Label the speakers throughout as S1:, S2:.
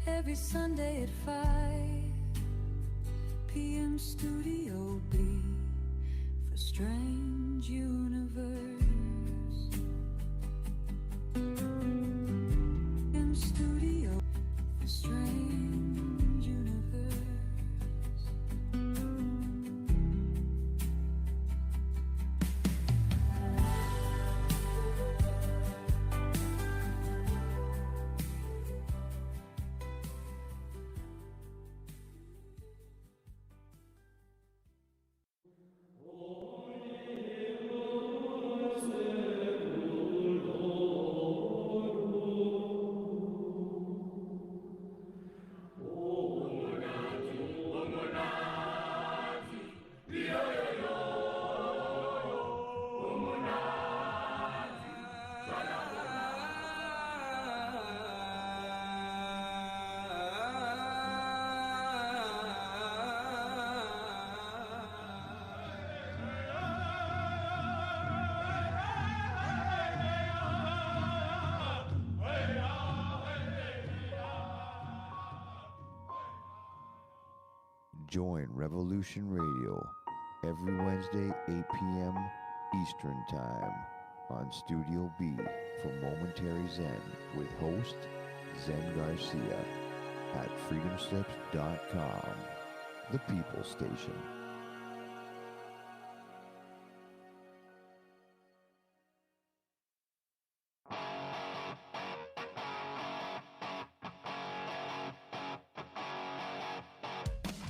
S1: every Sunday at 5 p.m. Studio B for Strange Universe. In Studio for Strange Universe.
S2: Join Revolution Radio every Wednesday, 8 p.m. Eastern Time on Studio B for Momentary Zen with host Zen Garcia at freedomslips.com, the People Station.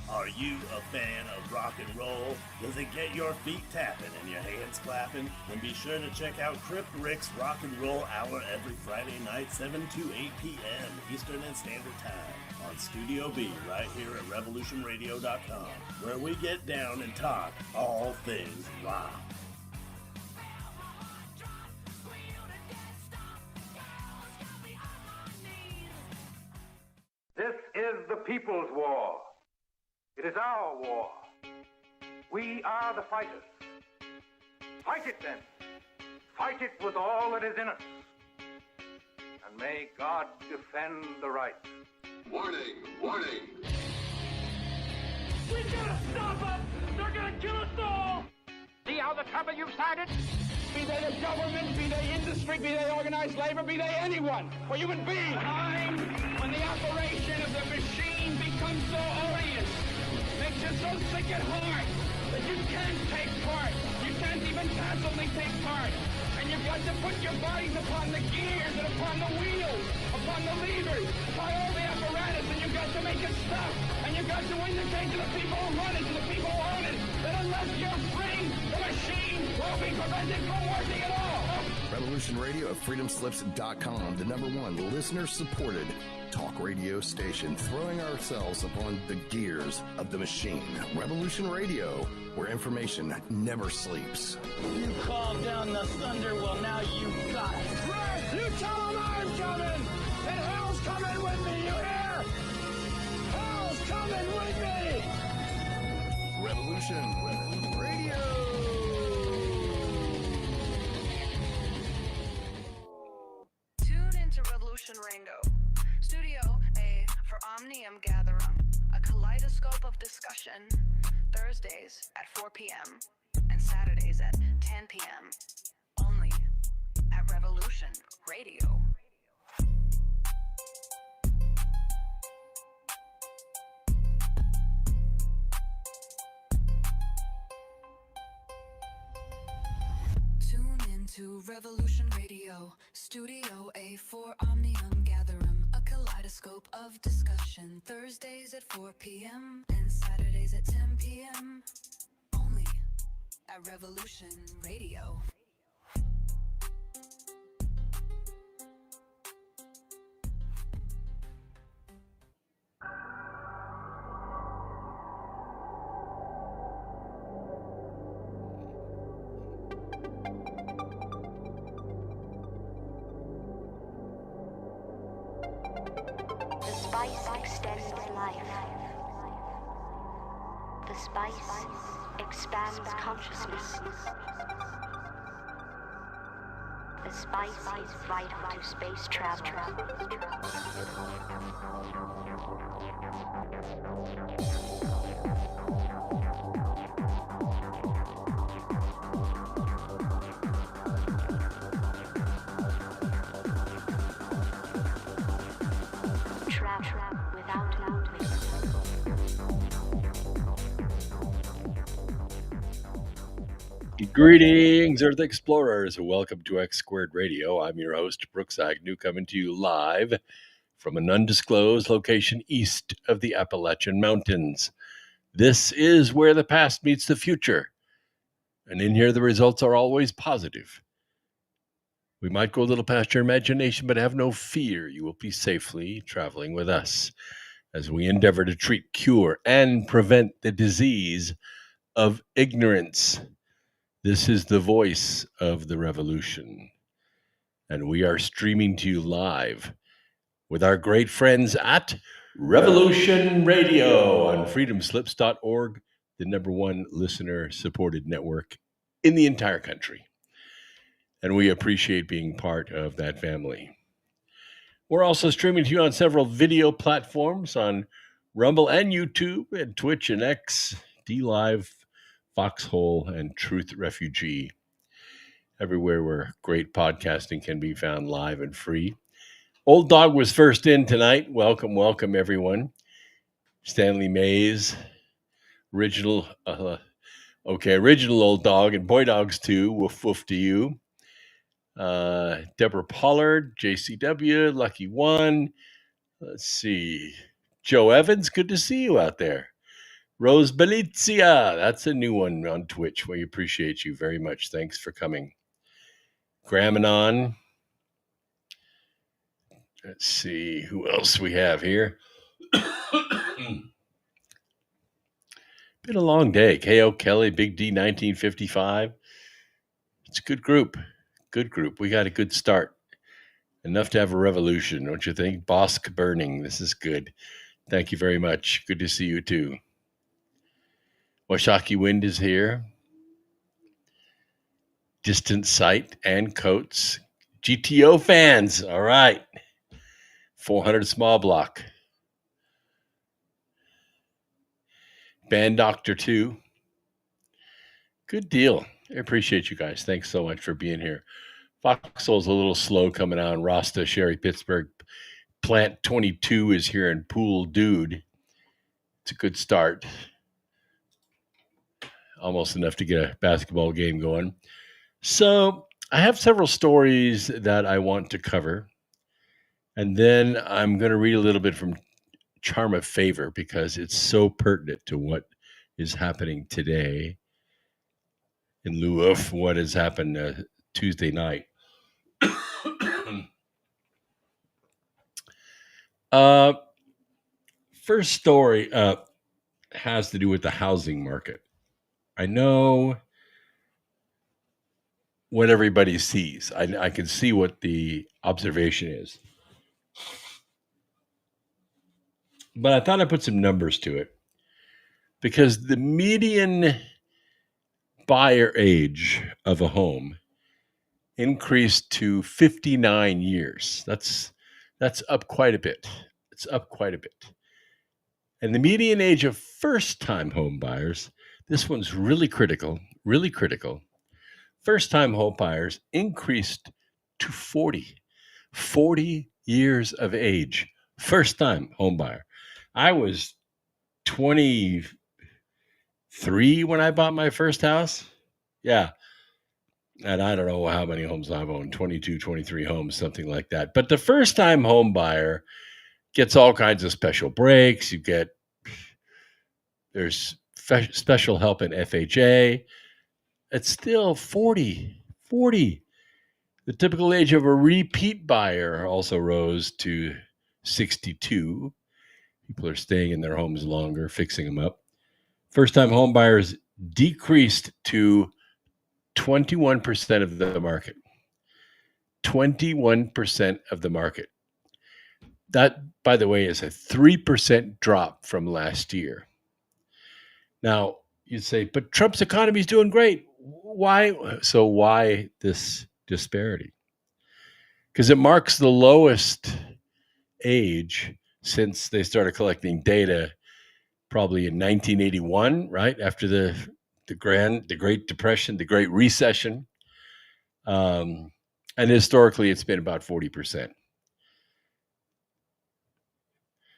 S3: Are you a fan of rock and roll? Does it get your feet tapping and your hands clapping? Then be sure to check out Crypt Rick's Rock and Roll Hour every Friday night, 7 to 8 p.m. Eastern and Standard Time on Studio B right here at revolutionradio.com, where we get down and talk all things rock.
S4: This is the People's War. It is our war. We are the fighters. Fight it then. Fight it with all that is in us. And may God defend the right.
S5: Warning! Warning!
S6: We gotta stop them! They're gonna kill us all!
S7: See how the trouble you've started? Be they the government, be they industry, be they organized labor, be they anyone, or human beings. Time when the operation of the machine becomes so odious, makes you so sick at heart that you can't take part. You can't even passively take part. And you've got to put your bodies upon the gears and upon the wheels, upon the levers, upon all the apparatus, and you've got to make it stop. And you've got to indicate to the people who run it, to the people who own it, that unless you're free, the machine will be prevented from working at all.
S8: Revolution Radio at freedomslips.com, the #1 listener-supported talk radio station, throwing ourselves upon the gears of the machine. Revolution Radio, where information never sleeps.
S6: You calm down the thunder, well now you got it.
S7: Right! You tell them I'm coming! And hell's coming with me, you hear? Hell's coming with me!
S8: Revolution Radio!
S9: Tune into Revolution Rango. Studio A for Omnium Gatherum, a kaleidoscope of discussion, Thursdays at 4 p.m. and Saturdays at 10 p.m. only at Revolution Radio. Tune into Revolution Radio, Studio A for Omnium Gatherum, a kaleidoscope of discussion, Thursdays at 4 p.m. and Saturdays at 10 p.m. only at Revolution Radio.
S10: The spice extends life. The spice expands consciousness. The spice is vital to space travel.
S11: Greetings, Earth Explorers. Welcome to X Squared Radio. I'm your host, Brooks Agnew, coming to you live from an undisclosed location east of the Appalachian Mountains. This is where the past meets the future. And in here, the results are always positive. We might go a little past your imagination, but have no fear. You will be safely traveling with us as we endeavor to treat, cure, and prevent the disease of ignorance. This is the voice of the revolution, and we are streaming to you live with our great friends at Revolution Radio on freedomslips.org, the #1 listener-supported network in the entire country. And we appreciate being part of that family. We're also streaming to you on several video platforms on Rumble and YouTube and Twitch and X, DLive, Foxhole, and Truth Refugee. Everywhere where great podcasting can be found live and free. Old Dog was first in tonight. Welcome, welcome, everyone. Stanley Mays, original Old Dog, and Boy Dogs too. Woof woof to you. Deborah Pollard, JCW, Lucky One. Let's see. Joe Evans, good to see you out there. Rose Belizia, that's a new one on Twitch. We appreciate you very much. Thanks for coming. Gramanon. Let's see who else we have here. Been a long day. K.O. Kelly, Big D, 1955. It's a good group. Good group. We got a good start. Enough to have a revolution, don't you think? Bosk Burning. This is good. Thank you very much. Good to see you too. Washaki Wind is here. Distant Sight and Coates. GTO fans. All right. 400 Small Block. Band Doctor 2. Good deal. I appreciate you guys. Thanks so much for being here. Foxhole's a little slow coming on. Rasta, Sherry, Pittsburgh. Plant 22 is here in Pool Dude. It's a good start. Almost enough to get a basketball game going. So I have several stories that I want to cover. And then I'm going to read a little bit from Charm of Favor because it's so pertinent to what is happening today in lieu of what has happened Tuesday night. First story has to do with the housing market. I know what everybody sees. I can see what the observation is. But I thought I'd put some numbers to it because the median buyer age of a home increased to 59 years. That's up quite a bit. It's up quite a bit. And the median age of first-time home buyers, this one's really critical, really critical. First-time home buyers increased to 40 years of age. First-time home buyer. I was 23 when I bought my first house. Yeah. And I don't know how many homes I've owned, 22, 23 homes, something like that. But the first-time home buyer gets all kinds of special breaks. There's special help in FHA. It's still 40. The typical age of a repeat buyer also rose to 62. People are staying in their homes longer, fixing them up. First-time home buyers decreased to 21% of the market. 21% of the market. That, by the way, is a 3% drop from last year. Now, you'd say, but Trump's economy is doing great. Why? So why this disparity? Because it marks the lowest age since they started collecting data probably in 1981, right? After the Great Depression, the Great Recession. And historically, it's been about 40%.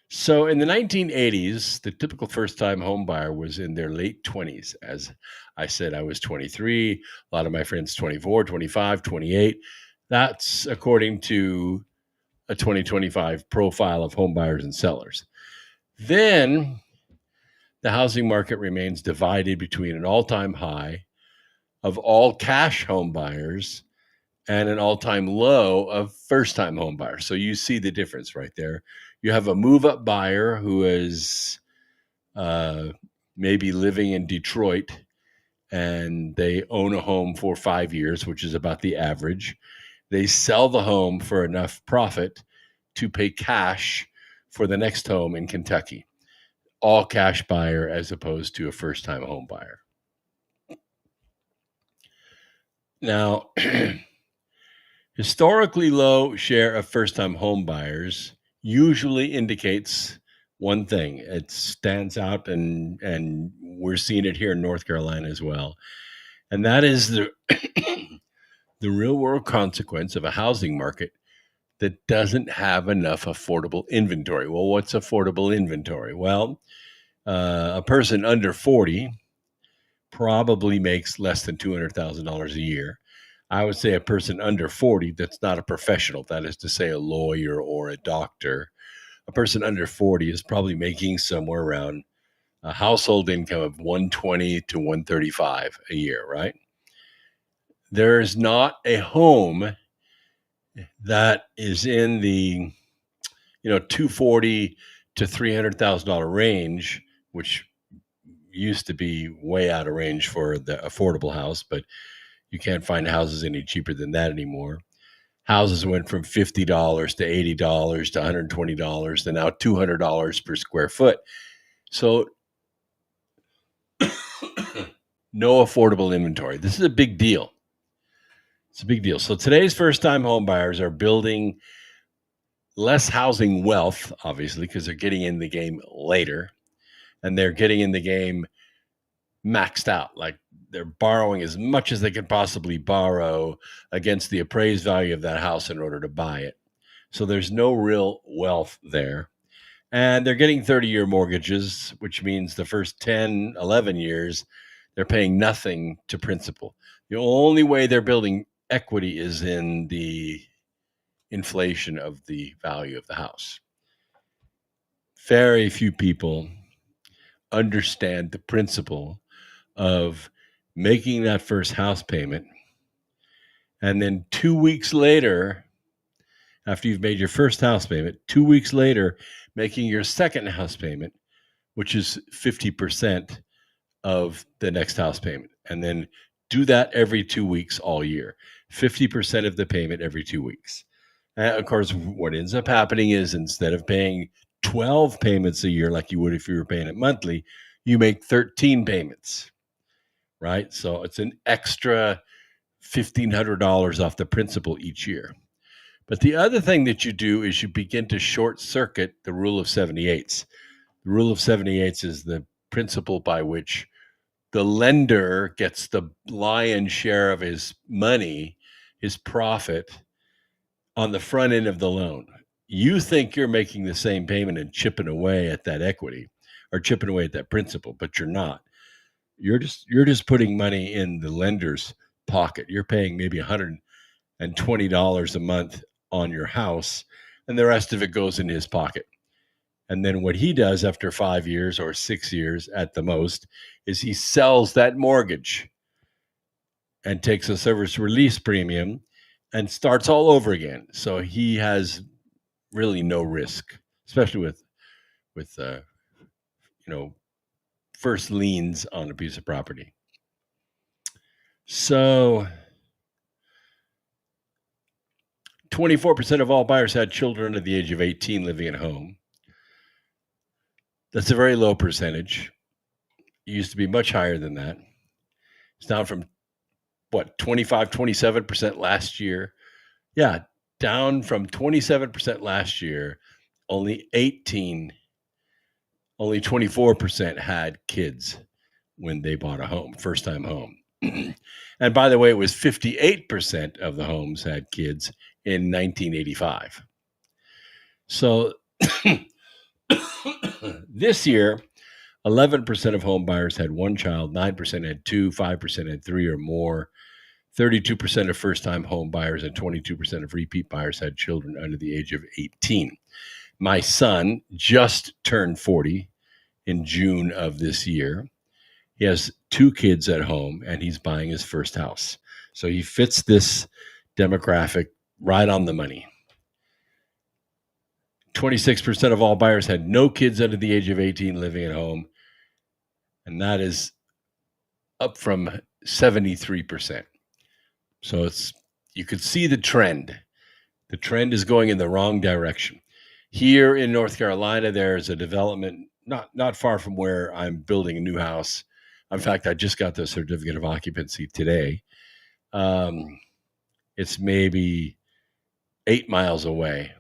S11: So in the 1980s, the typical first-time home buyer was in their late 20s. As I said, I was 23. A lot of my friends 24, 25, 28. That's according to a 2025 profile of home buyers and sellers. Then the housing market remains divided between an all-time high of all cash home buyers and an all-time low of first-time home buyers. So you see the difference right there. You have a move-up buyer who is maybe living in Detroit and they own a home for 5 years, which is about the average. They sell the home for enough profit to pay cash for the next home in Kentucky. All cash buyer as opposed to a first-time home buyer. Now, historically low share of first-time home buyers usually indicates one thing. It stands out, and we're seeing it here in North Carolina as well. And that is the real-world consequence of a housing market that doesn't have enough affordable inventory. Well, what's affordable inventory? Well, a person under 40 probably makes less than $200,000 a year. I would say a person under 40 that's not a professional, that is to say a lawyer or a doctor, a person under 40 is probably making somewhere around a household income of 120 to 135 a year, right? There's not a home that is in the $240 to $300,000 range, which used to be way out of range for the affordable house, but you can't find houses any cheaper than that anymore. Houses went from $50 to $80 to $120 to now $200 per square foot. So no affordable inventory. This is a big deal. It's a big deal. So today's first-time home buyers are building less housing wealth, obviously, because they're getting in the game later, and they're getting in the game maxed out. Like they're borrowing as much as they can possibly borrow against the appraised value of that house in order to buy it. So there's no real wealth there. And they're getting 30-year mortgages, which means the first 10, 11 years, they're paying nothing to principal. The only way they're building equity is in the inflation of the value of the house. Very few people understand the principle of making that first house payment, and then 2 weeks later, after you've made your first house payment, 2 weeks later, making your second house payment, which is 50% of the next house payment. And then do that every 2 weeks all year, 50% of the payment every 2 weeks. And of course, what ends up happening is instead of paying 12 payments a year like you would if you were paying it monthly, you make 13 payments, right? So it's an extra $1,500 off the principal each year. But the other thing that you do is you begin to short circuit the rule of 78s. The rule of 78s is the principle by which the lender gets the lion's share of his money, his profit, on the front end of the loan. You think you're making the same payment and chipping away at that equity or chipping away at that principal, but you're not. You're just putting money in the lender's pocket. You're paying maybe $120 a month on your house, and the rest of it goes in his pocket. And then what he does after 5 years or 6 years at the most is he sells that mortgage and takes a service release premium and starts all over again. So he has really no risk, especially with first liens on a piece of property. So 24% of all buyers had children under the age of 18 living at home. That's a very low percentage. It used to be much higher than that. It's down from 27% last year. Yeah, down from 27% last year. Only 24% had kids when they bought a home, first-time home. And by the way, it was 58% of the homes had kids in 1985. So This year, 11% of home buyers had one child, 9% had two, 5% had three or more. 32% of first-time home buyers and 22% of repeat buyers had children under the age of 18. My son just turned 40 in June of this year. He has two kids at home, and he's buying his first house. So he fits this demographic right on the money. 26% of all buyers had no kids under the age of 18 living at home, and that is up from 73%. So you could see the trend. The trend is going in the wrong direction. Here in North Carolina, there's a development not far from where I'm building a new house. In fact, I just got the certificate of occupancy today. It's maybe 8 miles away.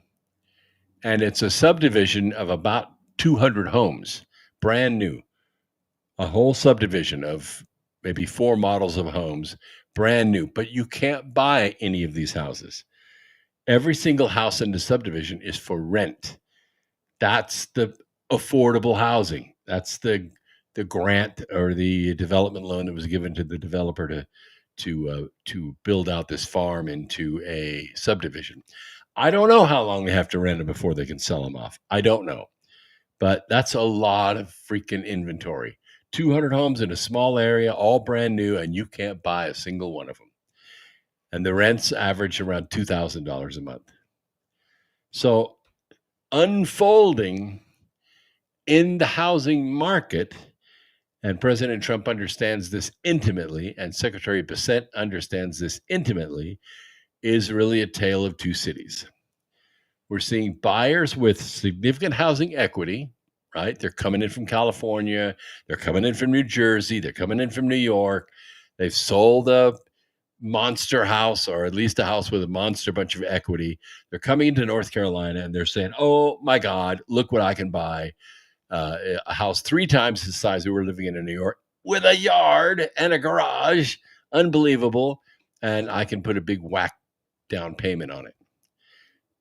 S11: And it's a subdivision of about 200 homes, brand new. A whole subdivision of maybe 4 models of homes, brand new. But you can't buy any of these houses. Every single house in the subdivision is for rent. That's the affordable housing. That's the grant or the development loan that was given to the developer to build out this farm into a subdivision. I don't know how long they have to rent them before they can sell them off. I don't know. But that's a lot of freaking inventory. 200 homes in a small area, all brand new, and you can't buy a single one of them. And the rents average around $2,000 a month. So unfolding in the housing market, and President Trump understands this intimately, and Secretary Bissett understands this intimately, is really a tale of two cities. We're seeing buyers with significant housing equity, right? They're coming in from California. They're coming in from New Jersey. They're coming in from New York. They've sold a monster house, or at least a house with a monster bunch of equity. They're coming into North Carolina and they're saying, oh my God, look what I can buy. A house 3 times the size we were living in New York with a yard and a garage. Unbelievable. And I can put a big whack down payment on it.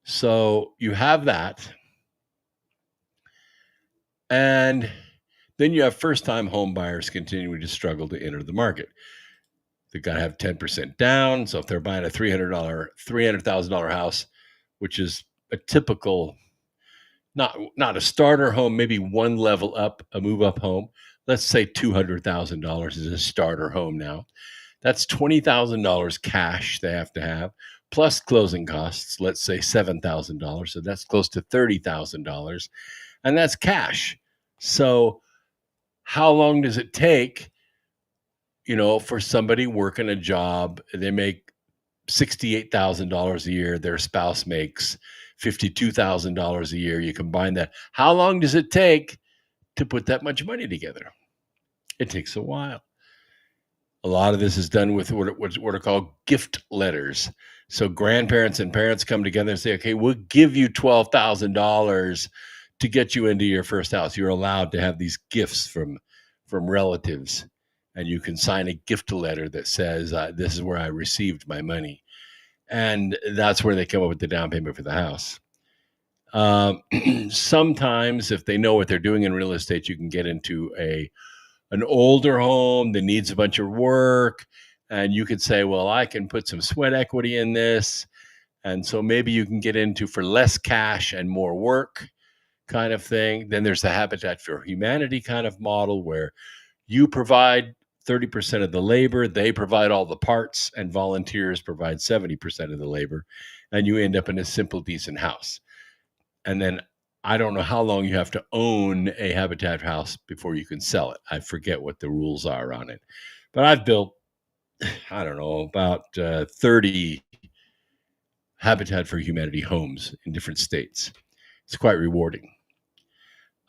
S11: So you have that. And then you have first-time home buyers continuing to struggle to enter the market. They've got to have 10% down. So if they're buying a $300,000 house, which is a typical, not a starter home, maybe one level up, a move-up home. Let's say $200,000 is a starter home now. That's $20,000 cash they have to have, plus closing costs, let's say $7,000. So that's close to $30,000. And that's cash. So how long does it take, for somebody working a job? They make $68,000 a year. Their spouse makes $52,000 a year. You combine that. How long does it take to put that much money together? It takes a while. A lot of this is done with what are called gift letters. So grandparents and parents come together and say, okay, we'll give you $12,000 to get you into your first house. You're allowed to have these gifts from relatives, and you can sign a gift letter that says, this is where I received my money. And that's where they come up with the down payment for the house. Sometimes, if they know what they're doing in real estate, you can get into an older home that needs a bunch of work, and you could say, well, I can put some sweat equity in this. And so maybe you can get into for less cash and more work kind of thing. Then there's the Habitat for Humanity kind of model where you provide 30% of the labor, they provide all the parts, and volunteers provide 70% of the labor, and you end up in a simple, decent house. And then I don't know how long you have to own a Habitat house before you can sell it. I forget what the rules are on it. But I've built, I don't know, about 30 Habitat for Humanity homes in different states. It's quite rewarding.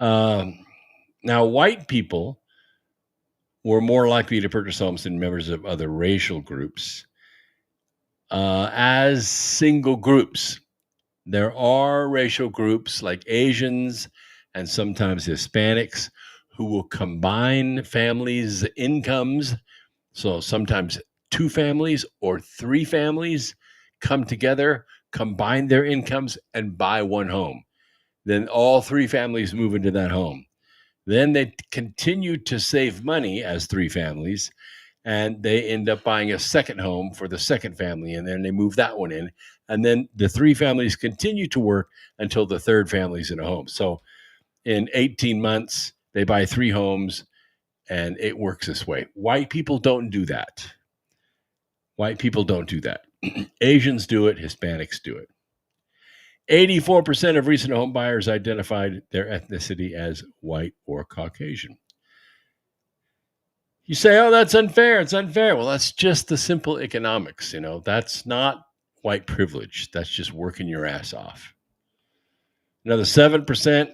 S11: Now, white people were more likely to purchase homes than members of other racial groups. As single groups, there are racial groups like Asians and sometimes Hispanics who will combine families' incomes. So sometimes 2 families or 3 families come together, combine their incomes, and buy one home. Then all three families move into that home. Then they continue to save money as three families, and they end up buying a second home for the second family, and then they move that one in. And then the three families continue to work until the third family's in a home. So in 18 months, they buy three homes, and it works this way. White people don't do that. White people don't do that. Asians do it. Hispanics do it. 84% of recent home buyers identified their ethnicity as white or Caucasian. You say, oh, that's unfair. It's unfair. Well, that's just the simple economics. That's not white privilege. That's just working your ass off. Another 7%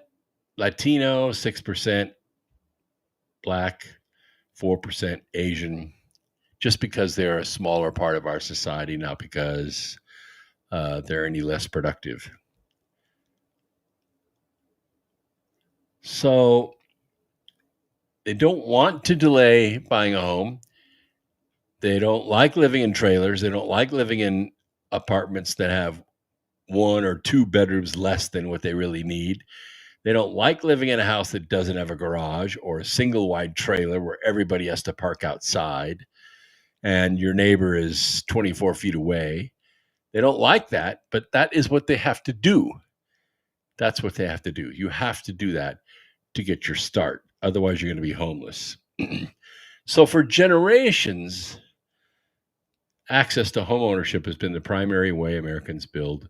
S11: Latino, 6% Black, 4% Asian, just because they're a smaller part of our society, not because they're any less productive. So they don't want to delay buying a home. They don't like living in trailers. They don't like living in apartments that have one or two bedrooms less than what they really need. They don't like living in a house that doesn't have a garage or a single wide trailer where everybody has to park outside and your neighbor is 24 feet away. They don't like that, but that is what they have to do. That's what they have to do. You have to do that to get your start. Otherwise, you're going to be homeless. So for generations, access to homeownership has been the primary way Americans build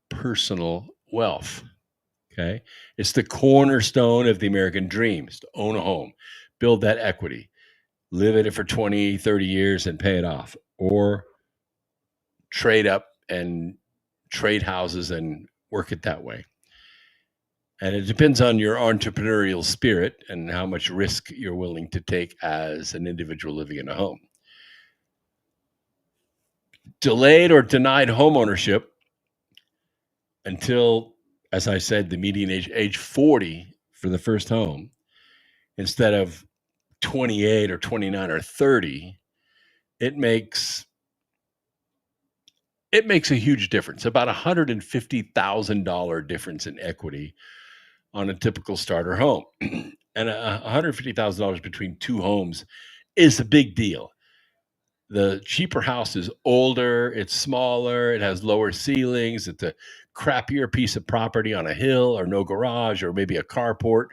S11: personal wealth. Okay. It's the cornerstone of the American dream, is to own a home, build that equity, live in it for 20, 30 years and pay it off, or trade up and trade houses and work it that way. And it depends on your entrepreneurial spirit and how much risk you're willing to take as an individual living in a home. Delayed or denied homeownership until, as I said, the median age 40 for the first home, instead of 28 or 29 or 30, it makes a huge difference, about $150,000 difference in equity on a typical starter home. And $150,000 between two homes is a big deal. The cheaper house is older, it's smaller, it has lower ceilings, it's a crappier piece of property on a hill or no garage or maybe a carport.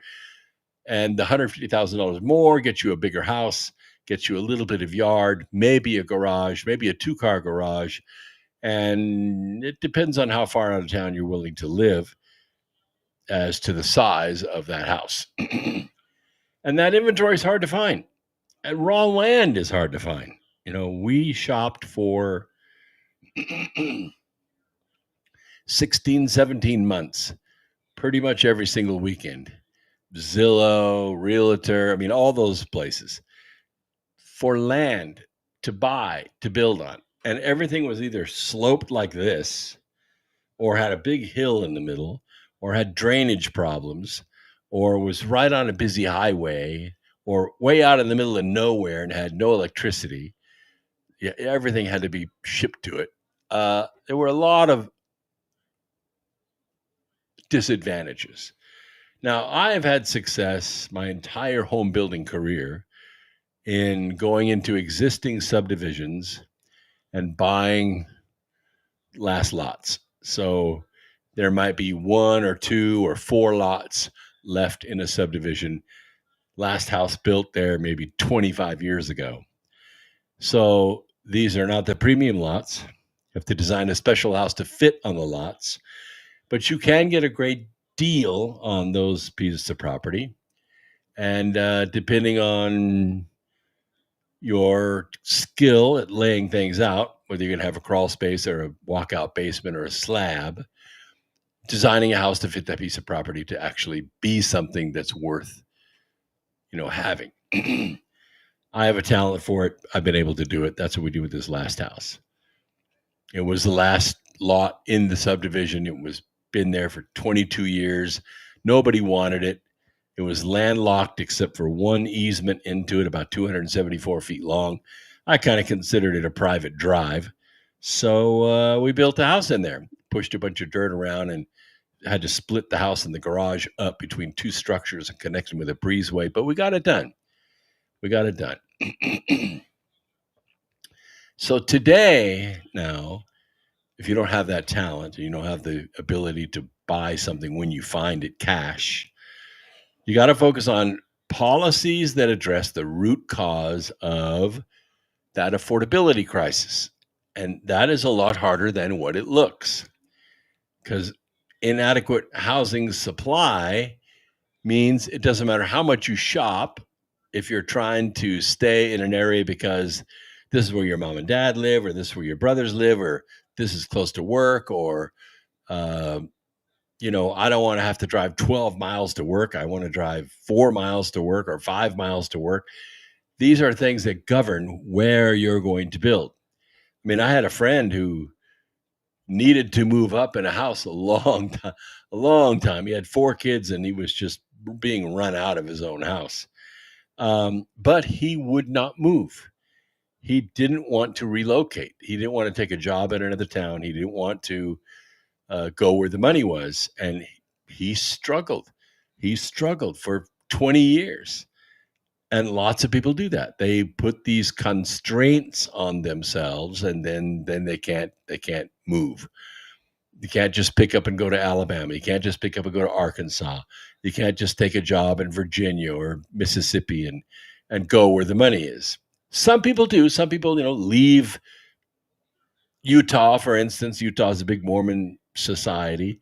S11: And the $150,000 more gets you a bigger house, gets you a little bit of yard, maybe a garage, maybe a two-car garage. And it depends on how far out of town you're willing to live as to the size of that house. And that inventory is hard to find. And raw land is hard to find. We shopped for 16, 17 months, pretty much every single weekend. Zillow, Realtor, all those places for land to buy, to build on. And everything was either sloped like this or had a big hill in the middle or had drainage problems or was right on a busy highway or way out in the middle of nowhere and had no electricity. Yeah, everything had to be shipped to it. There were a lot of disadvantages. Now, I've had success my entire home building career in going into existing subdivisions and buying last lots. So there might be one or two or four lots left in a subdivision. Last house built there maybe 25 years ago. So these are not the premium lots. You have to design a special house to fit on the lots. But you can get a great deal on those pieces of property. And depending on your skill at laying things out, whether you're going to have a crawl space or a walkout basement or a slab, designing a house to fit that piece of property to actually be something that's worth, having. I have a talent for it. I've been able to do it. That's what we do with this last house. It was the last lot in the subdivision. It was been there for 22 years. Nobody wanted it. It was landlocked except for one easement into it, about 274 feet long. I kind of considered it a private drive. So we built a house in there, pushed a bunch of dirt around and had to split the house and the garage up between two structures and connect them with a breezeway, but we got it done. So today, now, if you don't have that talent, you don't have the ability to buy something when you find it cash, you got to focus on policies that address the root cause of that affordability crisis. And that is a lot harder than what it looks, because inadequate housing supply means it doesn't matter how much you shop. If you're trying to stay in an area because this is where your mom and dad live, or this is where your brothers live, or this is close to work, or I don't want to have to drive 12 miles to work. I want to drive 4 miles to work or 5 miles to work. These are things that govern where you're going to build. I mean, I had a friend who needed to move up in a house a long time. He had 4 kids and he was just being run out of his own house. But he would not move. He didn't want to relocate. He didn't want to take a job in another town. He didn't want to go where the money was. And he struggled. He struggled for 20 years. And lots of people do that. They put these constraints on themselves, and then they can't move. You can't just pick up and go to Alabama. You can't just pick up and go to Arkansas. You can't just take a job in Virginia or Mississippi and go where the money is. Some people do. Some people, leave Utah, for instance. Utah is a big Mormon society.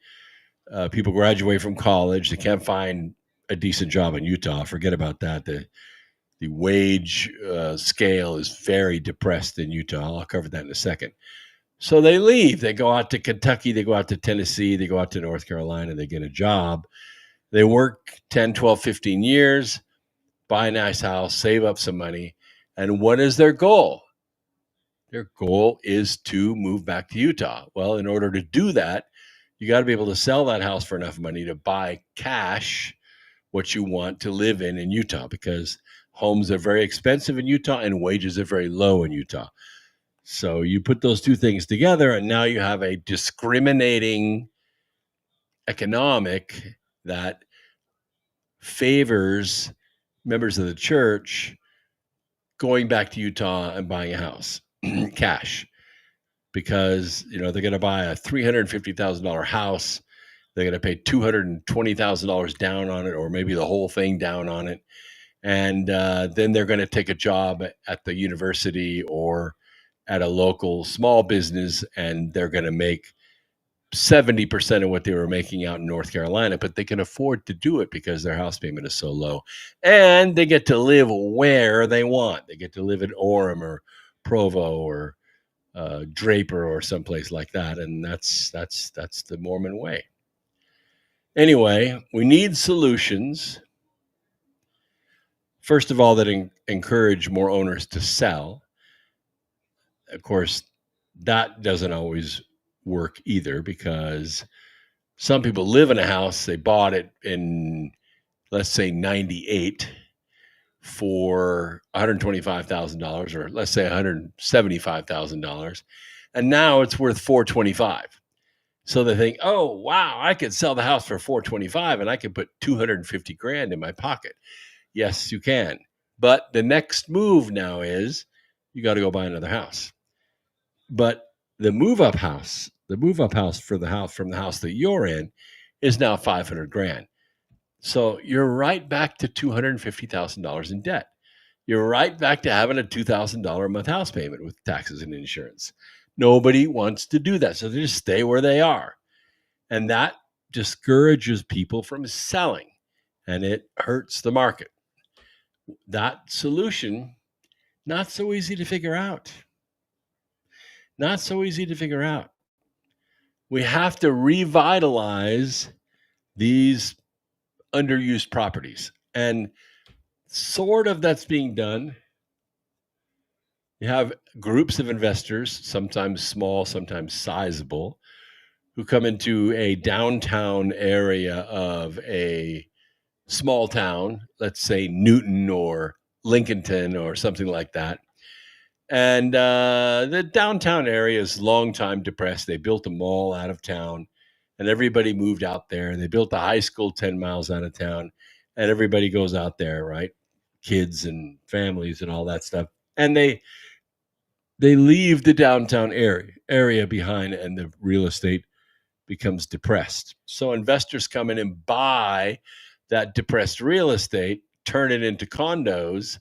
S11: People graduate from college. They can't find a decent job in Utah. Forget about that. The wage scale is very depressed in Utah. I'll cover that in a second. So they leave. They go out to Kentucky. They go out to Tennessee. They go out to North Carolina. They get a job. They work 10, 12, 15 years, buy a nice house, save up some money. And what is their goal? Their goal is to move back to Utah. Well, in order to do that, you got to be able to sell that house for enough money to buy cash what you want to live in Utah, because homes are very expensive in Utah and wages are very low in Utah. So you put those two things together and now you have a discriminating economic that favors members of the church going back to Utah and buying a house cash, because they're going to buy a $350,000 house. They're going to pay $220,000 down on it, or maybe the whole thing down on it. And then they're going to take a job at the university or at a local small business, and they're going to make 70% of what they were making out in North Carolina, but they can afford to do it because their house payment is so low. And they get to live where they want. They get to live in Orem or Provo or Draper or someplace like that. And that's the Mormon way. Anyway, we need solutions. First of all, that encourage more owners to sell. Of course, that doesn't always work either, because some people live in a house, they bought it in, let's say, 98 for $125,000, or let's say $175,000, and now it's worth $425,000. So they think, oh, wow, I could sell the house for $425,000 and I could put $250,000 in my pocket. Yes, you can. But the next move now is you got to go buy another house. But the move-up house from the house that you're in is now $500,000. So you're right back to $250,000 in debt. You're right back to having a $2,000 a month house payment with taxes and insurance. Nobody wants to do that, so they just stay where they are. And that discourages people from selling, and it hurts the market. That solution, not so easy to figure out. Not so easy to figure out. We have to revitalize these underused properties. And sort of that's being done. You have groups of investors, sometimes small, sometimes sizable, who come into a downtown area of a small town, let's say Newton or Lincolnton or something like that. And the downtown area is long time depressed. They built a mall out of town, and everybody moved out there. They built a high school 10 miles out of town, and everybody goes out there, right? Kids and families and all that stuff. And they leave the downtown area behind, and the real estate becomes depressed. So investors come in and buy that depressed real estate, turn it into condos,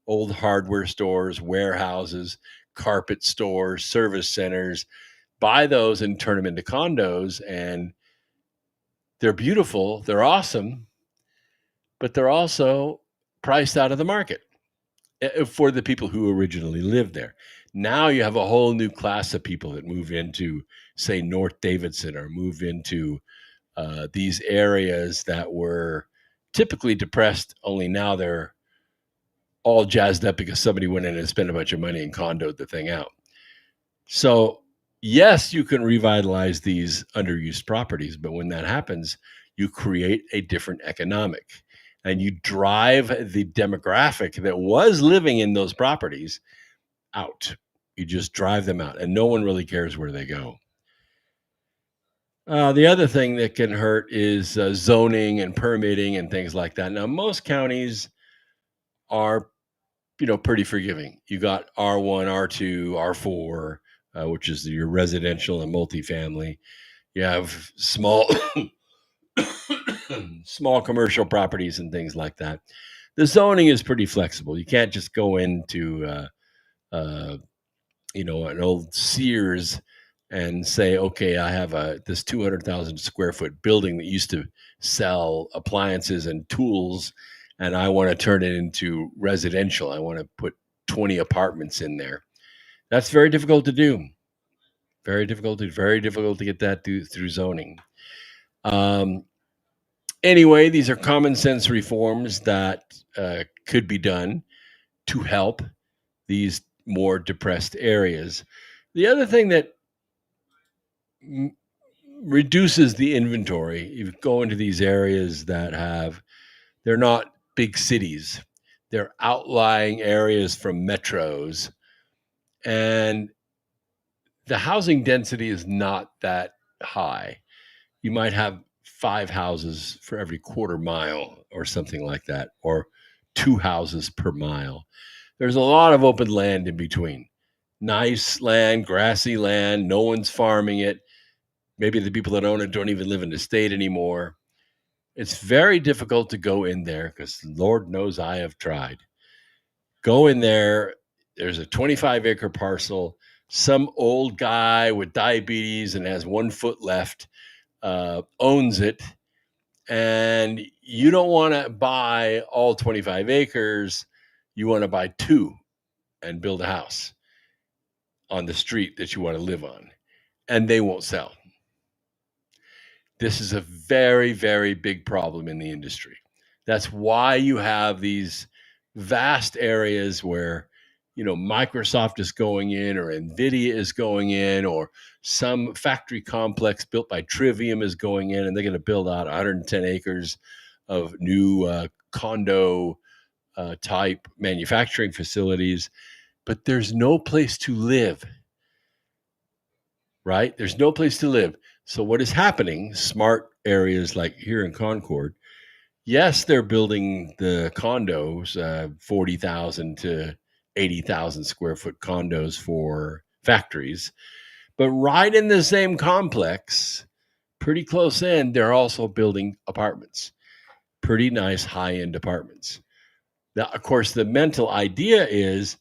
S11: old hardware stores, warehouses, carpet stores, service centers, buy those and turn them into condos. And they're beautiful, they're awesome, but they're also priced out of the market for the people who originally lived there. Now you have a whole new class of people that move into, say, North Davidson, or move into these areas that were typically depressed, only now they're all jazzed up because somebody went in and spent a bunch of money and condoed the thing out. So, yes, you can revitalize these underused properties, but when that happens, you create a different economic, and you drive the demographic that was living in those properties out. You just drive them out, and no one really cares where they go. The other thing that can hurt is zoning and permitting and things like that. Now, most counties are, pretty forgiving. You got R1, R2, R4, which is your residential and multifamily. You have small commercial properties and things like that. The zoning is pretty flexible. You can't just go into an old Sears and say, okay, I have this 200,000 square foot building that used to sell appliances and tools, and I want to turn it into residential. I want to put 20 apartments in there. That's very difficult to do. Very difficult to get that through zoning. Anyway, these are common sense reforms that could be done to help these more depressed areas. The other thing that reduces the inventory, you go into these areas they're not big cities, they're outlying areas from metros, and the housing density is not that high. You might have 5 houses for every quarter mile or something like that, or 2 houses per mile. There's a lot of open land in between. Nice land, grassy land, no one's farming it. Maybe the people that own it don't even live in the state anymore. It's very difficult to go in there because Lord knows I have tried. Go in there, there's a 25-acre parcel. Some old guy with diabetes and has 1 foot left owns it. And you don't want to buy all 25 acres. You want to buy 2 and build a house on the street that you want to live on. And they won't sell. This is a very, very big problem in the industry. That's why you have these vast areas where, Microsoft is going in, or NVIDIA is going in, or some factory complex built by Trivium is going in, and they're going to build out 110 acres of new condo type manufacturing facilities. But there's no place to live, right? There's no place to live. So what is happening, smart areas like here in Concord, yes, they're building the condos, 40,000 to 80,000 square foot condos for factories. But right in the same complex, pretty close in, they're also building apartments, pretty nice high-end apartments. Now, of course, the mental idea is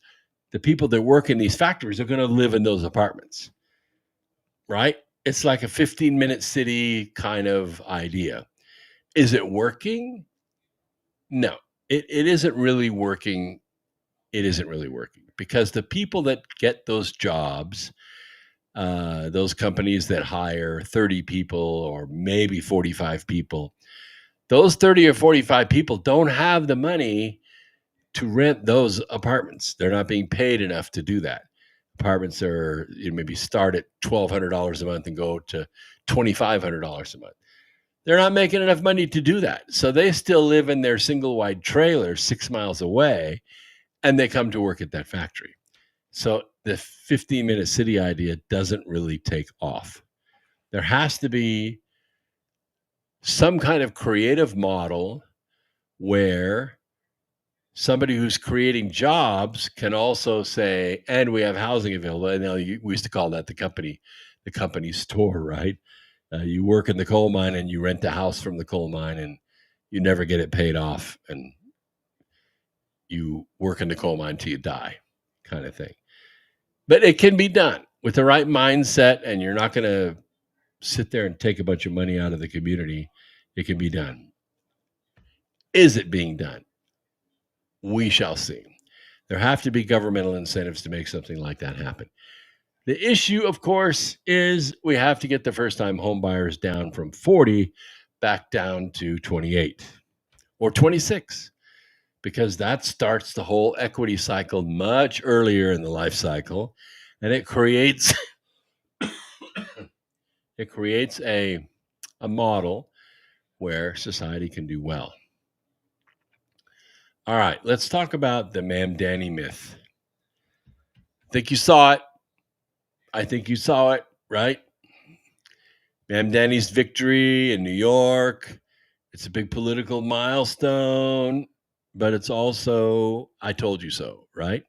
S11: the people that work in these factories are going to live in those apartments, right? It's like a 15-minute city kind of idea. Is it working? No, it isn't really working. It isn't really working because the people that get those jobs, those companies that hire 30 people or maybe 45 people, those 30 or 45 people don't have the money to rent those apartments. They're not being paid enough to do that. Apartments are maybe start at $1,200 a month and go to $2,500 a month. They're not making enough money to do that. So they still live in their single wide trailer 6 miles away, and they come to work at that factory. So the 15-minute city idea doesn't really take off. There has to be some kind of creative model where somebody who's creating jobs can also say, and we have housing available. And we used to call that the company store, right? You work in the coal mine and you rent a house from the coal mine and you never get it paid off. And you work in the coal mine till you die, kind of thing. But it can be done with the right mindset, and you're not going to sit there and take a bunch of money out of the community. It can be done. Is it being done? We shall see. There have to be governmental incentives to make something like that happen. The issue, of course, is we have to get the first-time home buyers down from 40 back down to 28 or 26, because that starts the whole equity cycle much earlier in the life cycle, and it creates a model where society can do well. All right, let's talk about the Mam Danny myth. I think you saw it, right? Mam Danny's victory in New York. It's a big political milestone, but it's also, I told you so, right?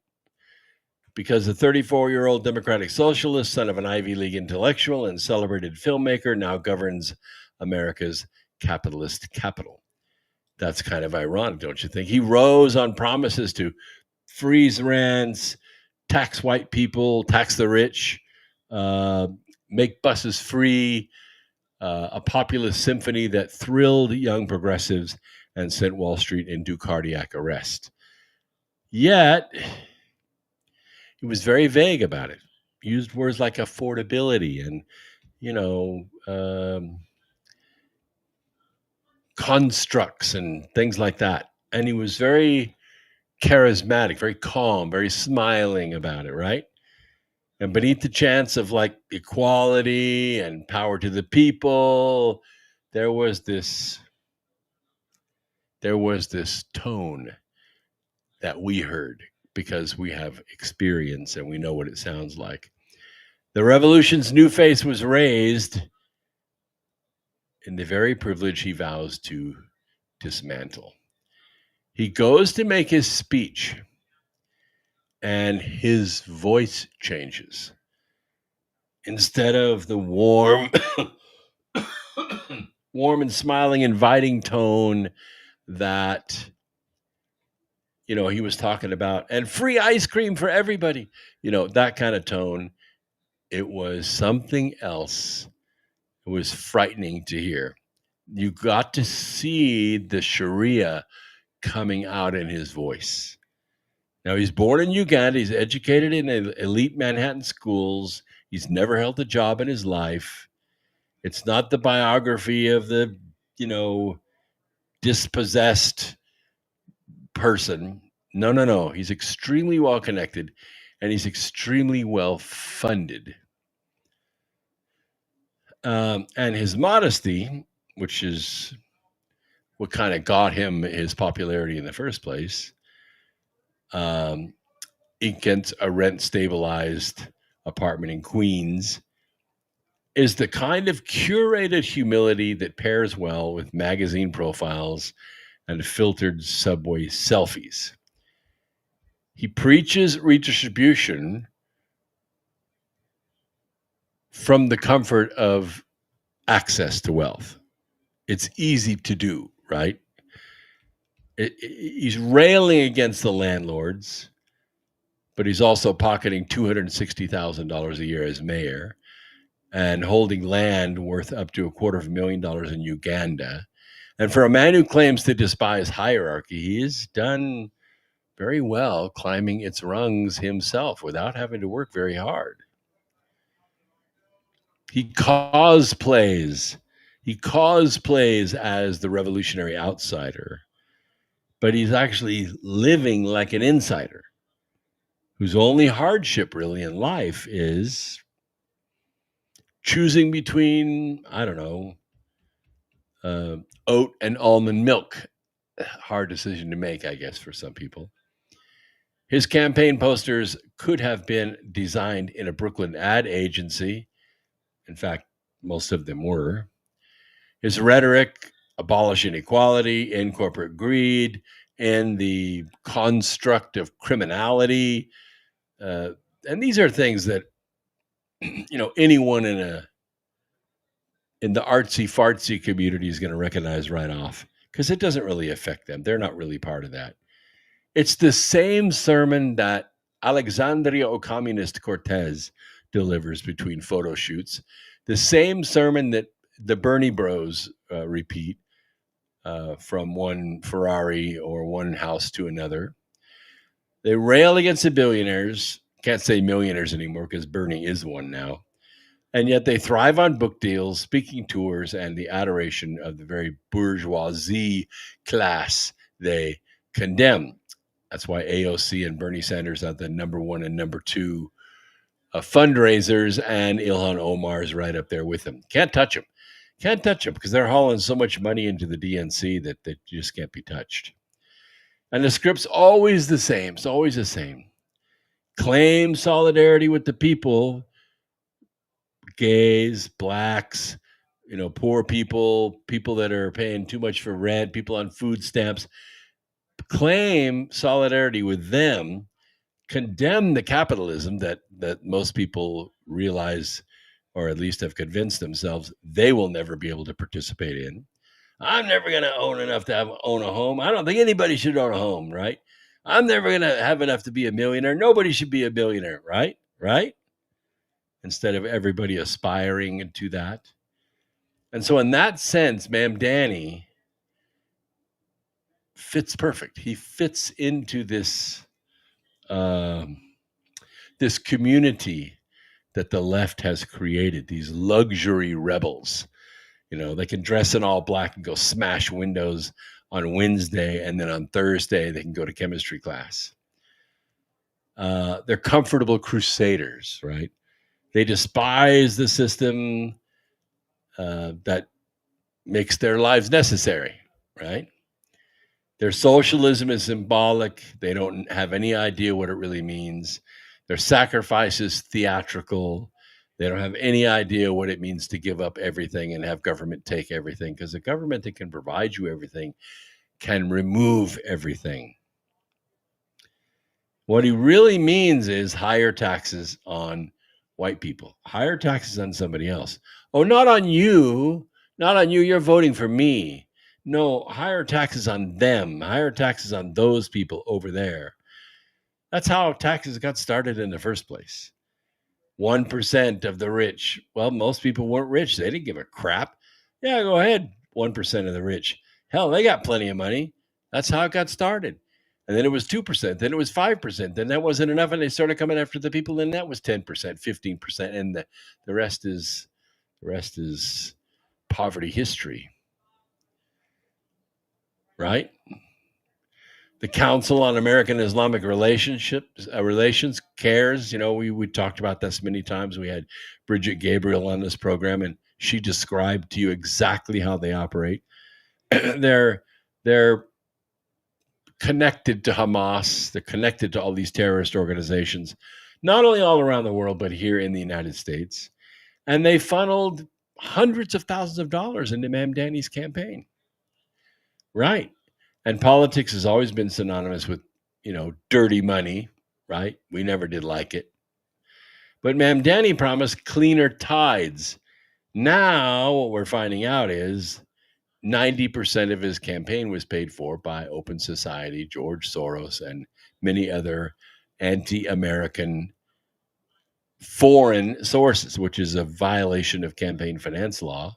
S11: Because the 34-year-old Democratic Socialist, son of an Ivy League intellectual and celebrated filmmaker, now governs America's capitalist capital. That's kind of ironic, don't you think? He rose on promises to freeze rents, tax white people, tax the rich, make buses free, a populist symphony that thrilled young progressives and sent Wall Street into cardiac arrest. Yet, he was very vague about it. Used words like affordability and, constructs and things like that. And he was very charismatic, very calm, very smiling about it, right? And beneath the chants of like equality and power to the people, there was this tone that we heard because we have experience and we know what it sounds like. The revolution's new face was raised in the very privilege he vows to dismantle. He goes to make his speech, and his voice changes. Instead of the warm and smiling, inviting tone that, he was talking about, and free ice cream for everybody, that kind of tone, it was something else. It was frightening to hear. You got to see the Sharia coming out in his voice. Now, he's born in Uganda. He's educated in elite Manhattan schools. He's never held a job in his life. It's not the biography of the, dispossessed person. No. He's extremely well connected, and he's extremely well funded. And his modesty, which is what kind of got him his popularity in the first place, against a rent-stabilized apartment in Queens, is the kind of curated humility that pairs well with magazine profiles and filtered subway selfies. He preaches redistribution from the comfort of access to wealth. It's easy to do, right? He's railing against the landlords, but he's also pocketing $260,000 a year as mayor and holding land worth up to $250,000 in Uganda. And for a man who claims to despise hierarchy, he has done very well climbing its rungs himself without having to work very hard. He cosplays as the revolutionary outsider, but he's actually living like an insider whose only hardship really in life is choosing between, oat and almond milk. Hard decision to make, I guess, for some people. His campaign posters could have been designed in a Brooklyn ad agency. In fact, most of them were. His rhetoric, abolish inequality, end corporate greed, and the construct of criminality. And these are things that, anyone in the artsy fartsy community is going to recognize right off, because it doesn't really affect them. They're not really part of that. It's the same sermon that Alexandria Ocasio-Cortez delivers between photo shoots, the same sermon that the Bernie Bros repeat from one Ferrari or one house to another. They rail against the billionaires. Can't say millionaires anymore because Bernie is one now. And yet they thrive on book deals, speaking tours, and the adoration of the very bourgeoisie class they condemn. That's why AOC and Bernie Sanders are the number one and number two fundraisers, and Ilhan Omar is right up there with them. Can't touch them. Can't touch them because they're hauling so much money into the DNC that they just can't be touched. And the script's always the same. It's always the same. Claim solidarity with the people, gays, blacks, poor people, people that are paying too much for rent, people on food stamps. Claim solidarity with them, condemn the capitalism that most people realize, or at least have convinced themselves they will never be able to participate in. I'm never going to own enough to own a home. I don't think anybody should own a home, right? I'm never going to have enough to be a millionaire. Nobody should be a billionaire, right? Right? Instead of everybody aspiring to that. And so in that sense, Ma'am Danny fits perfect. He fits into this this community that the left has created, these luxury rebels. They can dress in all black and go smash windows on Wednesday, and then on Thursday they can go to chemistry class. They're comfortable crusaders, right? They despise the system that makes their lives necessary, right? Their socialism is symbolic. They don't have any idea what it really means. Their sacrifice is theatrical. They don't have any idea what it means to give up everything and have government take everything, because the government that can provide you everything can remove everything. What he really means is higher taxes on white people, higher taxes on somebody else. Oh, not on you. Not on you. You're voting for me. No, higher taxes on them, higher taxes on those people over there. That's how taxes got started in the first place. 1% of the rich. Well, most people weren't rich. They didn't give a crap. Yeah, go ahead. 1% of the rich. Hell, they got plenty of money. That's how it got started. And then it was 2%. Then it was 5%. Then that wasn't enough. And they started coming after the people. And that was 10%, 15%. And the rest is poverty history. Right? The Council on American Islamic Relations cares. We talked about this many times. We had Bridget Gabriel on this program, and she described to you exactly how they operate. They're connected to Hamas. They're connected to all these terrorist organizations, not only all around the world, but here in the United States. And they funneled hundreds of thousands of dollars into Ma'am Danny's campaign. Right. And politics has always been synonymous with, dirty money, right? We never did like it. But Ma'am Danny promised cleaner tides. Now what we're finding out is 90% of his campaign was paid for by Open Society, George Soros, and many other anti-American foreign sources, which is a violation of campaign finance law.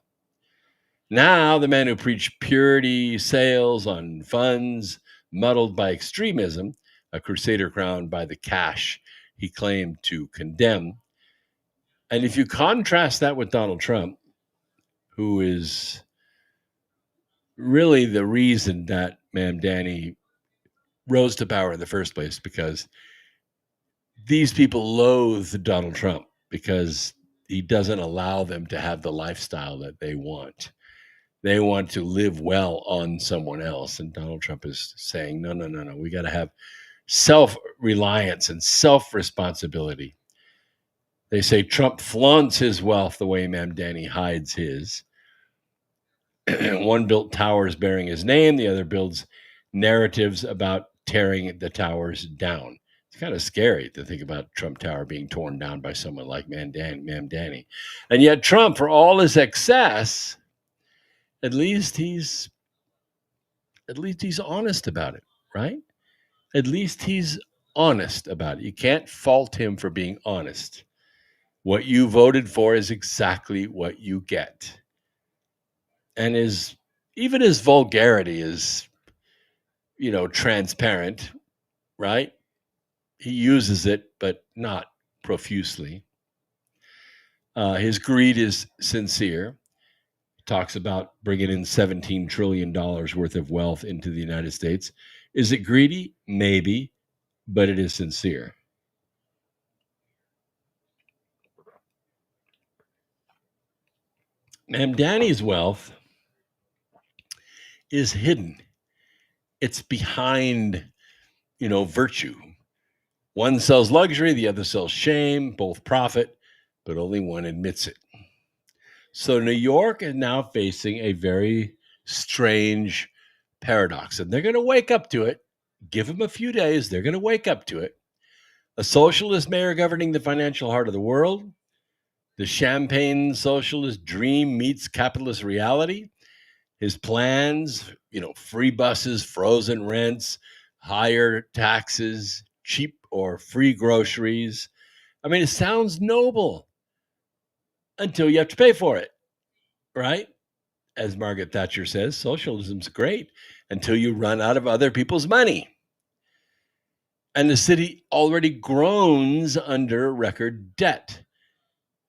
S11: Now, the man who preached purity sales on funds muddled by extremism, a crusader crowned by the cash he claimed to condemn. And if you contrast that with Donald Trump, who is really the reason that Ma'am Danny rose to power in the first place, because these people loathe Donald Trump because he doesn't allow them to have the lifestyle that they want. They want to live well on someone else. And Donald Trump is saying, no. We got to have self-reliance and self-responsibility. They say Trump flaunts his wealth the way Ma'am Danny hides his. One built towers bearing his name, the other builds narratives about tearing the towers down. It's kind of scary to think about Trump Tower being torn down by someone like Mamdani. And yet Trump, for all his excess, at least he's honest about it, right? At least he's honest about it. You can't fault him for being honest. What you voted for is exactly what you get. And even his vulgarity is, transparent, right? He uses it, but not profusely. His greed is sincere. He talks about bringing in $17 trillion worth of wealth into the United States. Is it greedy? Maybe, but it is sincere. Mamdani's wealth is hidden. It's behind, virtue. One sells luxury, the other sells shame, both profit, but only one admits it. So New York is now facing a very strange paradox, and they're going to wake up to it. Give them a few days, they're going to wake up to it. A socialist mayor governing the financial heart of the world. The champagne socialist dream meets capitalist reality. His plans, free buses, frozen rents, higher taxes, cheap or free groceries. I mean, it sounds noble until you have to pay for it, right? As Margaret Thatcher says, socialism's great until you run out of other people's money. And the city already groans under record debt,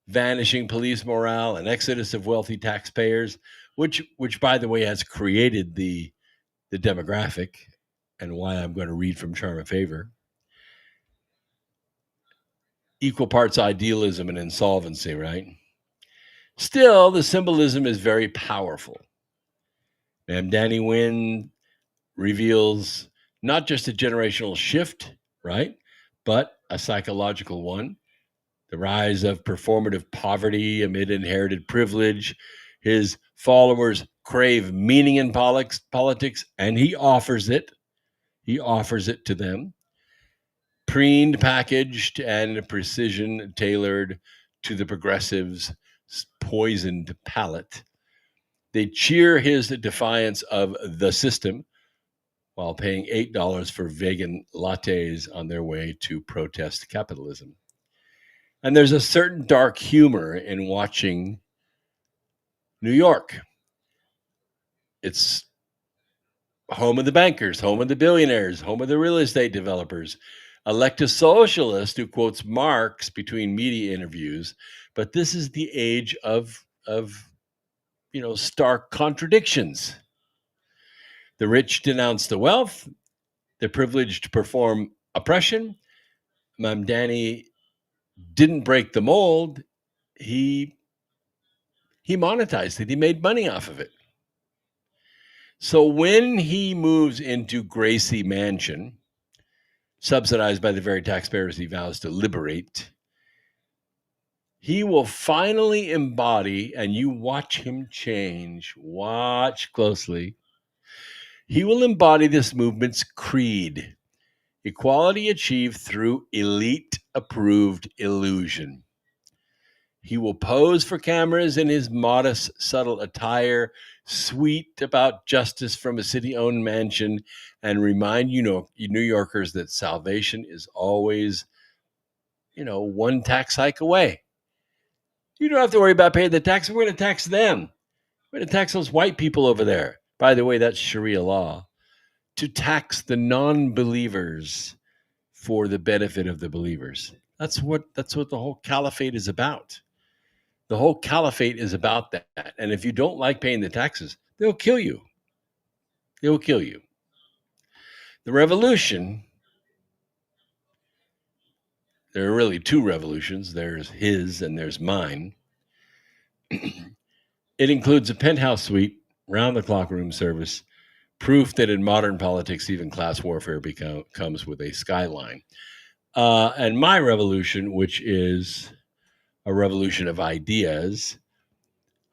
S11: vanishing police morale, an exodus of wealthy taxpayers, which by the way, has created the demographic, and why I'm going to read from Charm of Favor. Equal parts idealism and insolvency, right? Still, the symbolism is very powerful. Mamdani win reveals not just a generational shift, right, but a psychological one. The rise of performative poverty amid inherited privilege. His followers crave meaning in politics, and he offers it. He offers it to them. Preened, packaged, and precision tailored to the progressives' poisoned palate. They cheer his defiance of the system while paying $8 for vegan lattes on their way to protest capitalism. And there's a certain dark humor in watching New York. It's home of the bankers, home of the billionaires, home of the real estate developers. Elect a socialist who quotes Marx between media interviews, but this is the age of stark contradictions. The rich denounce the wealth, the privileged perform oppression. Mamdani didn't break the mold. He monetized it. He made money off of it. So when he moves into Gracie Mansion, subsidized by the very taxpayers he vows to liberate, he will finally embody, and you watch him change, watch closely, he will embody this movement's creed: equality achieved through elite-approved illusion. He will pose for cameras in his modest, subtle attire, sweet about justice from a city-owned mansion, and remind New Yorkers that salvation is always, one tax hike away. You don't have to worry about paying the tax. We're going to tax them. We're going to tax those white people over there. By the way, that's Sharia law. To tax the non-believers for the benefit of the believers. That's what the whole caliphate is about. The whole caliphate is about that. And if you don't like paying the taxes, they'll kill you. They'll kill you. The revolution, there are really two revolutions. There's his and there's mine. It includes a penthouse suite, round-the-clock room service, proof that in modern politics, even class warfare comes with a skyline. And my revolution, which is a revolution of ideas,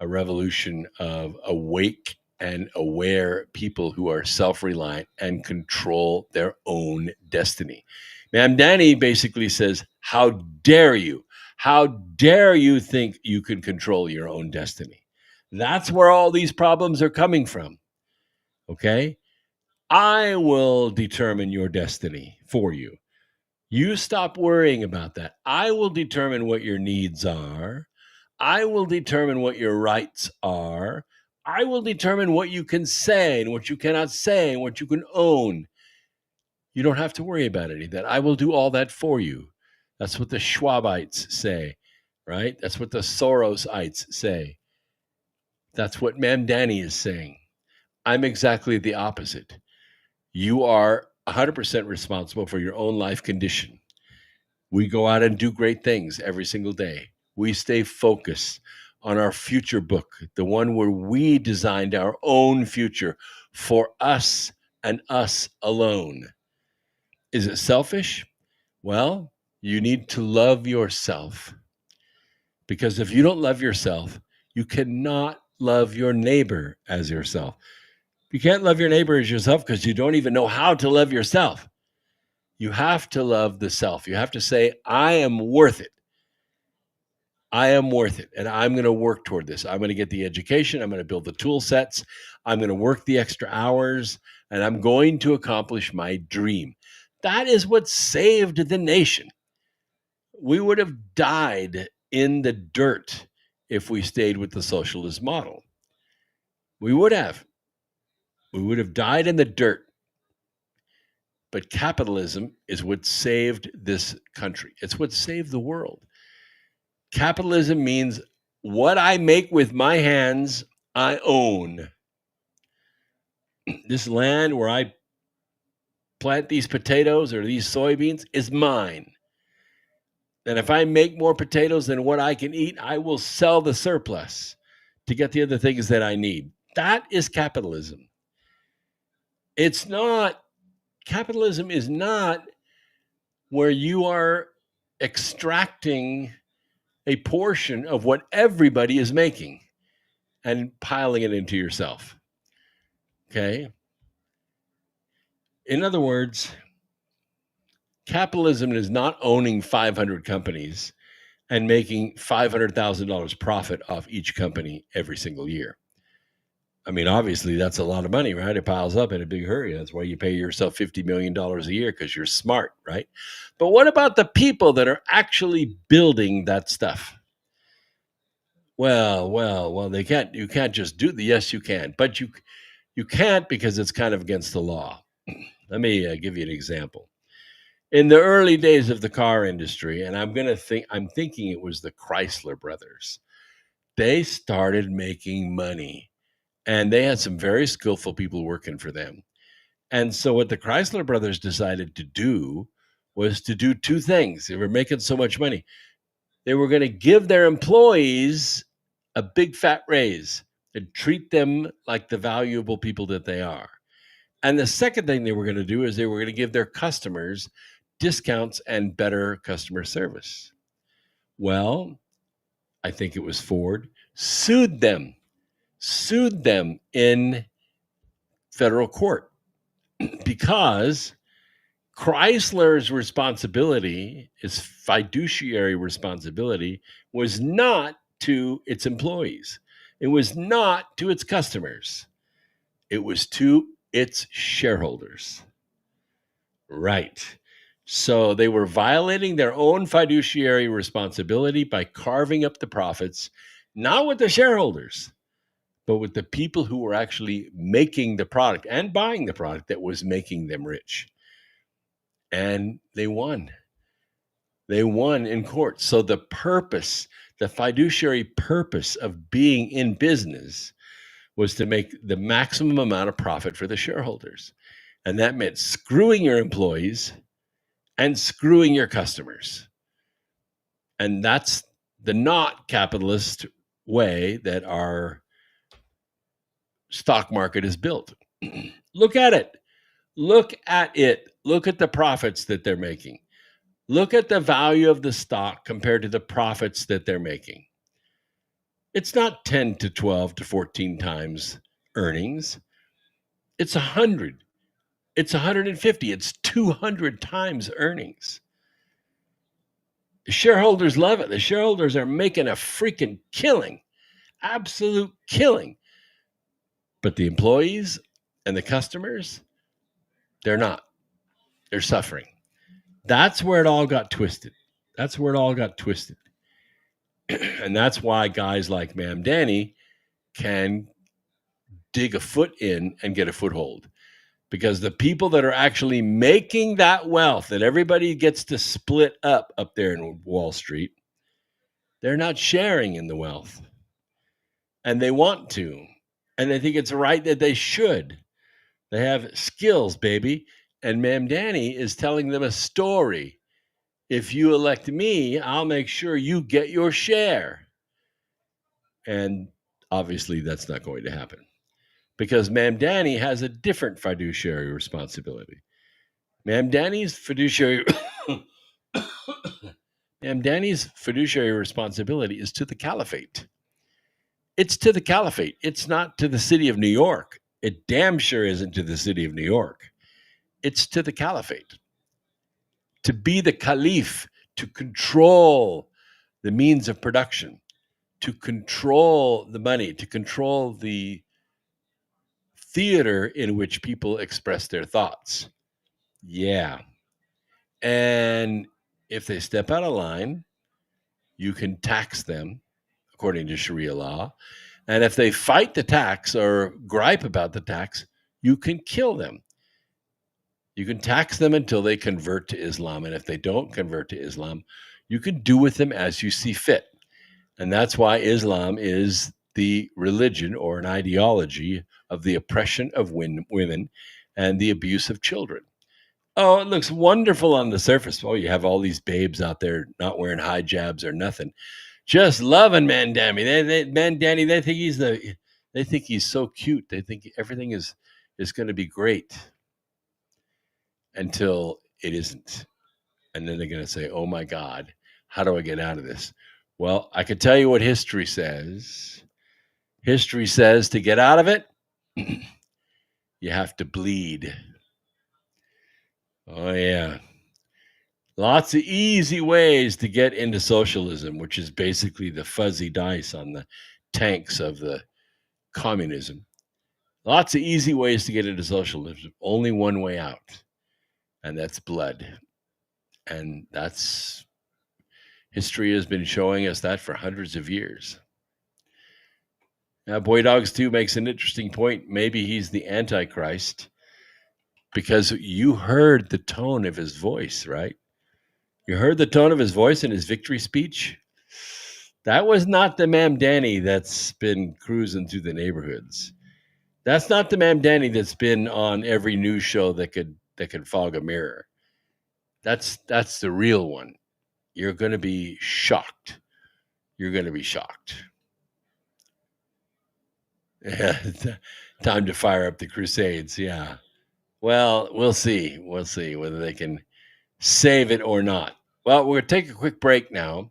S11: a revolution of awake and aware people who are self-reliant and control their own destiny. Ma'am Danny basically says, how dare you? How dare you think you can control your own destiny? That's where all these problems are coming from. Okay? I will determine your destiny for you. You stop worrying about that. I will determine what your needs are. I will determine what your rights are. I will determine what you can say and what you cannot say and what you can own. You don't have to worry about any of that. I will do all that for you. That's what the Schwabites say, right? That's what the Sorosites say. That's what Ma'am Danny is saying. I'm exactly the opposite. You are 100% responsible for your own life condition. We go out and do great things every single day. We stay focused on our future book, the one where we designed our own future for us and us alone. Is it selfish? Well, you need to love yourself. Because if you don't love yourself, you cannot love your neighbor as yourself. You can't love your neighbor as yourself because you don't even know how to love yourself. You have to love the self. You have to say, I am worth it. I am worth it. And I'm going to work toward this. I'm going to get the education. I'm going to build the tool sets. I'm going to work the extra hours. And I'm going to accomplish my dream. That is what saved the nation. We would have died in the dirt if we stayed with the socialist model. We would have. We would have died in the dirt. But capitalism is what saved this country. It's what saved the world. Capitalism means what I make with my hands, I own. This land where I plant these potatoes or these soybeans is mine. And if I make more potatoes than what I can eat, I will sell the surplus to get the other things that I need. That is capitalism. Capitalism is not where you are extracting a portion of what everybody is making and piling it into yourself. Okay? In other words, capitalism is not owning 500 companies and making $500,000 profit off each company every single year. I mean, obviously, that's a lot of money, right? It piles up in a big hurry. That's why you pay yourself $50 million a year because you're smart, right? But what about the people that are actually building that stuff? Well, they can't. You can't just do the. Yes, you can, but you can't because it's kind of against the law. Let me give you an example. In the early days of the car industry, and I'm thinking it was the Chrysler brothers. They started making money, and they had some very skillful people working for them. And so, what the Chrysler brothers decided to do was to do two things. They were making so much money. They were going to give their employees a big fat raise and treat them like the valuable people that they are. And the second thing they were going to do is they were going to give their customers discounts and better customer service. Well, I think it was Ford, sued them in federal court because Chrysler's responsibility, its fiduciary responsibility, was not to its employees. It was not to its customers. It was to its shareholders. Right. So they were violating their own fiduciary responsibility by carving up the profits, not with the shareholders, but with the people who were actually making the product and buying the product that was making them rich. And they won. They won in court. So the fiduciary purpose of being in business was to make the maximum amount of profit for the shareholders. And that meant screwing your employees and screwing your customers. And that's the not capitalist way that our stock market is built. Look at it. Look at it. Look at the profits that they're making. Look at the value of the stock compared to the profits that they're making. It's not 10 to 12 to 14 times earnings, it's 100. It's 150. It's 200 times earnings. The shareholders love it. The shareholders are making a freaking killing, absolute killing. But the employees and the customers, they're not. They're suffering. That's where it all got twisted. That's where it all got twisted. And that's why guys like Ma'am Danny can dig a foot in and get a foothold. Because the people that are actually making that wealth that everybody gets to split up there in Wall Street, they're not sharing in the wealth. And they want to. And they think it's right that they should. They have skills, baby. And Ma'am Danny is telling them a story. If you elect me, I'll make sure you get your share. And obviously that's not going to happen. Because Ma'am Danny has a different fiduciary responsibility. Ma'am Danny's fiduciary Ma'am Danny's fiduciary responsibility is to the caliphate. It's to the caliphate. It's not to the city of New York. It damn sure isn't to the city of New York. It's to the caliphate. To be the caliph, to control the means of production, to control the money, to control the theater in which people express their thoughts. Yeah. And if they step out of line, you can tax them according to Sharia law. And if they fight the tax or gripe about the tax, you can kill them. You can tax them until they convert to Islam. And if they don't convert to Islam, you can do with them as you see fit. And that's why Islam is the religion or an ideology of the oppression of women and the abuse of children. Oh, it looks wonderful on the surface. Oh, you have all these babes out there not wearing hijabs or nothing, just loving Man Danny. Man Danny, they think he's so cute. They think everything is going to be great until it isn't. And then they're going to say, oh my God, how do I get out of this? Well, I can tell you what history says. History says to get out of it, you have to bleed. Oh, yeah. Lots of easy ways to get into socialism, which is basically the fuzzy dice on the tanks of the communism. Lots of easy ways to get into socialism. Only one way out, and that's blood. And that's history has been showing us that for hundreds of years. Now, Boy Dogs 2 makes an interesting point. Maybe he's the Antichrist because you heard the tone of his voice, right? You heard the tone of his voice in his victory speech? That was not the Ma'am Danny that's been cruising through the neighborhoods. That's not the Ma'am Danny that's been on every news show that could fog a mirror. That's the real one. You're going to be shocked. You're going to be shocked. Yeah, time to fire up the Crusades. Yeah. Well, we'll see. We'll see whether they can save it or not. Well, we're going to take a quick break now.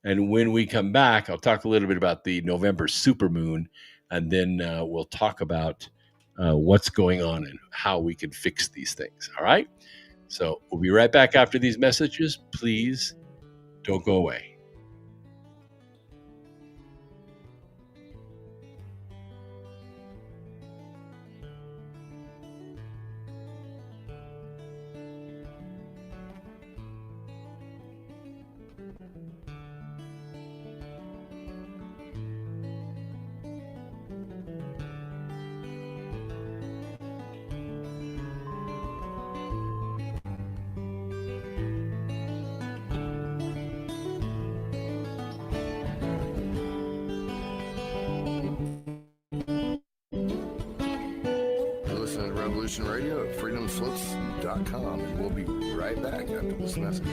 S11: And when we come back, I'll talk a little bit about the November supermoon. And then we'll talk about what's going on and how we can fix these things. All right. So we'll be right back after these messages. Please don't go away.
S8: Radio at freedomslips.com, and we'll be right back after this message.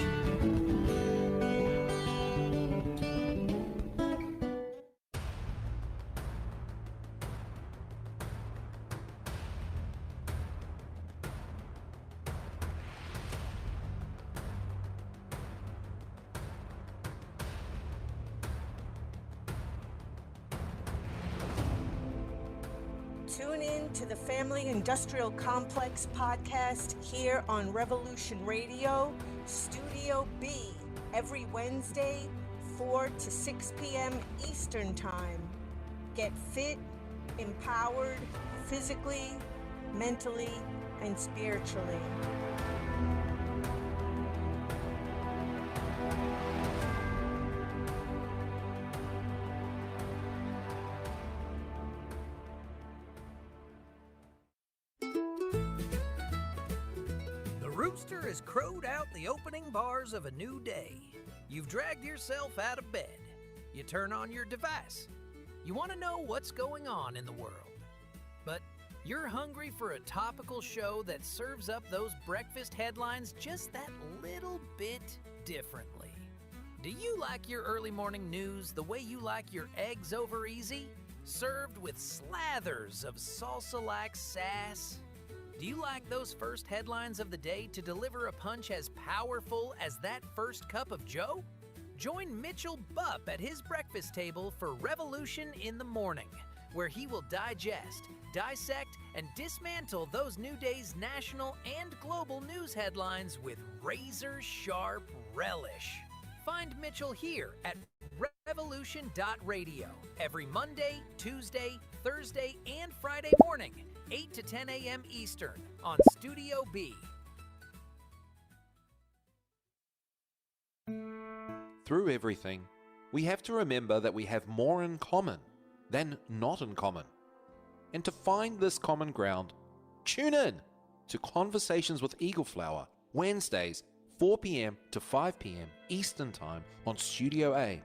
S12: Tune in to the Family Industrial Complex podcast here on Revolution Radio, Studio B, every Wednesday, 4 to 6 p.m. Eastern Time. Get fit, empowered, physically, mentally, and spiritually.
S13: The rooster has crowed out the opening bars of a new day. You've dragged yourself out of bed. You turn on your device. You want to know what's going on in the world. But you're hungry for a topical show that serves up those breakfast headlines just that little bit differently. Do you like your early morning news the way you like your eggs over easy? Served with slathers of salsa-like sass? Do you like those first headlines of the day to deliver a punch as powerful as that first cup of joe? Join Mitchell Bupp at his breakfast table for Revolution in the Morning, where he will digest, dissect, and dismantle those new day's national and global news headlines with razor-sharp relish. Find Mitchell here at revolution.radio every Monday, Tuesday, Thursday, and Friday morning, 8 to 10 a.m. Eastern on Studio B.
S14: Through everything, we have to remember that we have more in common than not in common. And to find this common ground, tune in to Conversations with Eagle Flower, Wednesdays, 4 p.m. to 5 p.m. Eastern Time on Studio A.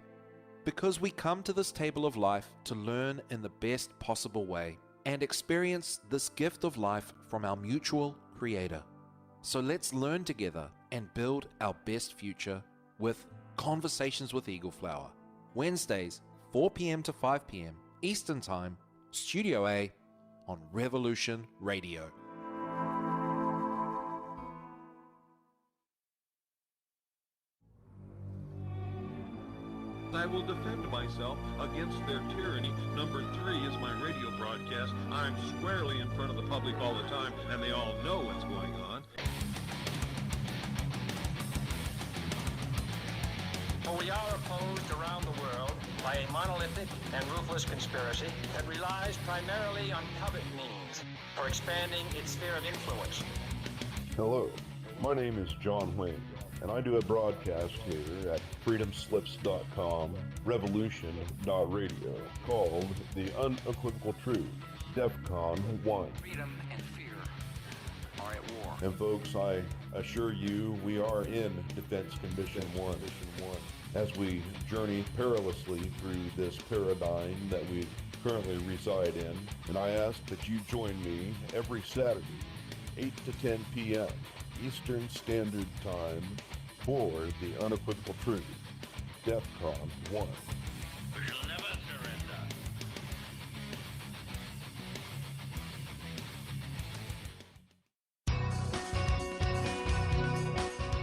S14: Because we come to this table of life to learn in the best possible way and experience this gift of life from our mutual Creator. So let's learn together and build our best future with Conversations with Eagle Flower, Wednesdays, 4 p.m. to 5 p.m. Eastern Time, Studio A on Revolution Radio.
S15: I will defend myself against their tyranny. Number 3 is my radio broadcast. I'm squarely in front of the public all the time, and they all know what's going on.
S16: For we are opposed around the world by a monolithic and ruthless conspiracy that relies primarily on covert means for expanding its sphere of influence.
S17: Hello, my name is John Wayne, and I do a broadcast here at freedomslips.com, revolution.radio, called The Unequivocal Truth, DEFCON 1.
S16: Freedom and fear are at war.
S17: And folks, I assure you, we are in Defense Condition 1. As we journey perilously through this paradigm that we currently reside in, and I ask that you join me every Saturday, 8 to 10 p.m. Eastern Standard Time for The Unequivocal Truth, DEFCON 1.
S18: We shall never surrender.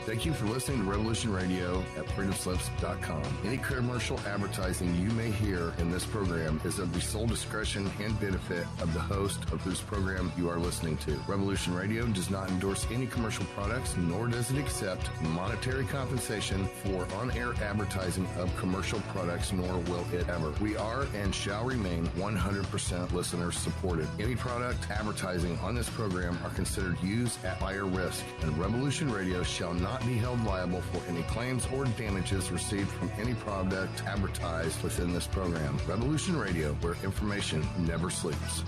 S8: Thank you for listening to Revolution Radio at freedomslips.com. Any commercial advertising you may hear in this program is of the sole discretion and benefit of the host of whose program you are listening to. Revolution Radio does not endorse any commercial products, nor does it accept monetary compensation for on-air advertising of commercial products, nor will it ever. We are and shall remain 100% listener supported. Any product advertising on this program are considered used at buyer risk, and Revolution Radio shall not be held liable for any claims or damages received from any product advertised within this program. Revolution Radio, where information never sleeps.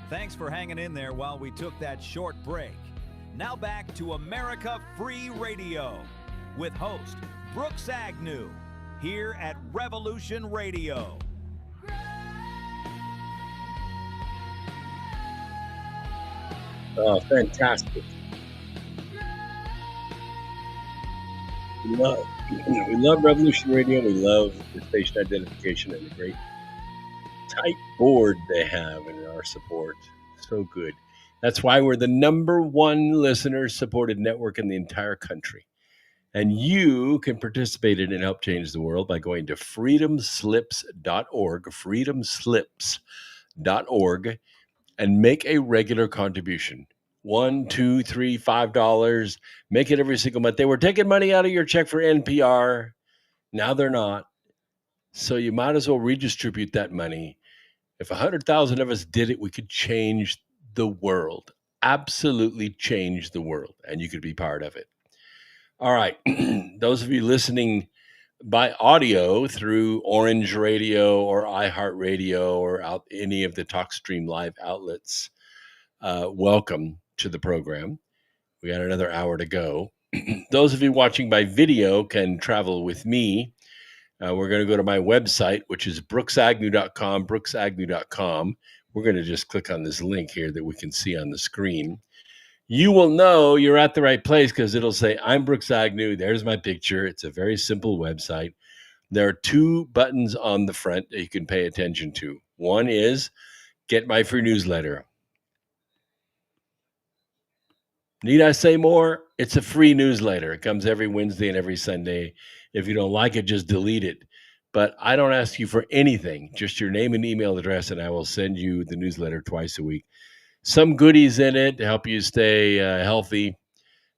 S19: Thanks for hanging in there while we took that short break. Now back to America Free Radio with host Brooks Agnew here at Revolution Radio.
S11: Oh, fantastic. We love Revolution Radio. We love the station identification and the great tight board they have in our support. So good. That's why we're the #1 listener-supported network in the entire country. And you can participate in it and help change the world by going to freedomslips.org, freedomslips.org, and make a regular contribution. $1, $2, $3, $5. Make it every single month. They were taking money out of your check for NPR. Now they're not. So you might as well redistribute that money. If 100,000 of us did it, we could change the world. Absolutely change the world. And you could be part of it. All right. Those of you listening by audio through Orange Radio or iHeartRadio or out any of the TalkStream Live outlets, welcome to the program. We got another hour to go. Those of you watching by video can travel with me. We're going to go to my website, which is brooksagnew.com, brooksagnew.com. We're going to just click on this link here that we can see on the screen. You will know you're at the right place because it'll say, I'm Brooks Agnew. There's my picture. It's a very simple website. There are 2 buttons on the front that you can pay attention to. One is get my free newsletter. Need I say more? It's a free newsletter. It comes every Wednesday and every Sunday. If you don't like it, just delete it. But I don't ask you for anything, just your name and email address, and I will send you the newsletter twice a week. Some goodies in it to help you stay healthy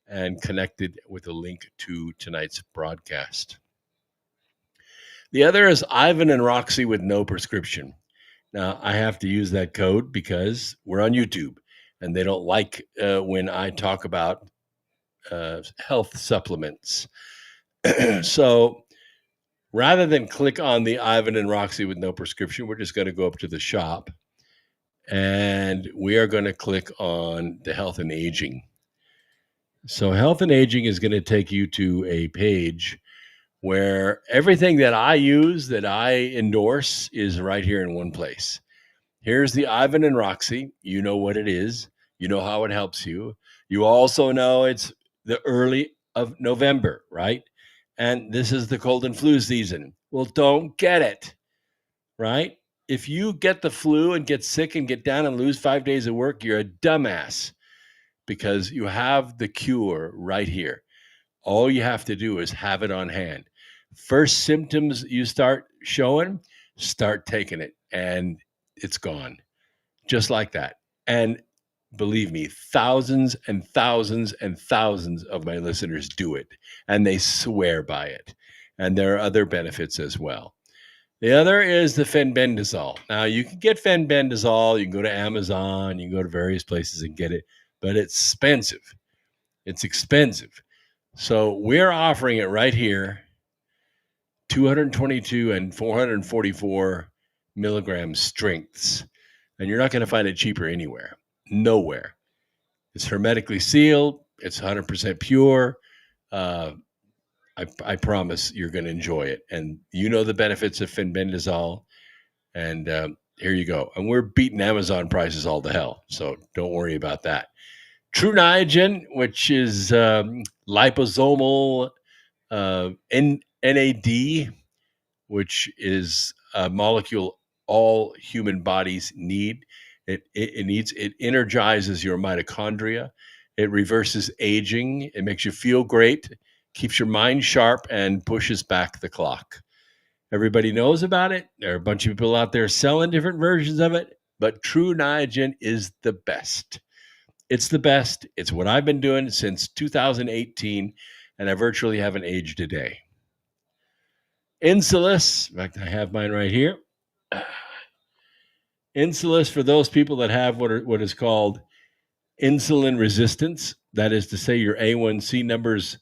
S11: and connected with a link to tonight's broadcast. The other is Ivan and Roxy with no prescription. Now, I have to use that code because we're on YouTube, and they don't like when I talk about health supplements. So rather than click on the Ivan and Roxy with no prescription, we're just going to go up to the shop, and we are going to click on the health and aging. So health and aging is going to take you to a page where everything that I use, that I endorse, is right here in one place. Here's the Ivan and Roxy. You know what it is. You know how it helps you. You also know it's the early of November, right? And this is the cold and flu season. Well, don't get it, right? If you get the flu and get sick and get down and lose 5 days of work, you're a dumbass because you have the cure right here. All you have to do is have it on hand. First symptoms you start showing, start taking it, and it's gone. Just like that. And believe me, thousands and thousands and thousands of my listeners do it, and they swear by it. And there are other benefits as well. The other is the fenbendazole. Now, you can get fenbendazole. You can go to Amazon. You can go to various places and get it, but it's expensive. It's expensive. So we're offering it right here, 222 and 444 milligram strengths. And you're not going to find it cheaper anywhere. Nowhere. It's hermetically sealed. It's 100% pure. I promise you're going to enjoy it. And you know the benefits of fenbendazole. And here you go. And we're beating Amazon prices all to hell. So don't worry about that. True Niagen, which is liposomal NAD, which is a molecule all human bodies need. It energizes your mitochondria. It reverses aging. It makes you feel great, keeps your mind sharp, and pushes back the clock. Everybody knows about it. There are a bunch of people out there selling different versions of it, but True Niagen is the best. It's the best. It's what I've been doing since 2018, and I virtually haven't aged a day. Insulus, in fact, I have mine right here. Insulus for those people that have what is called insulin resistance. That is to say your A1C numbers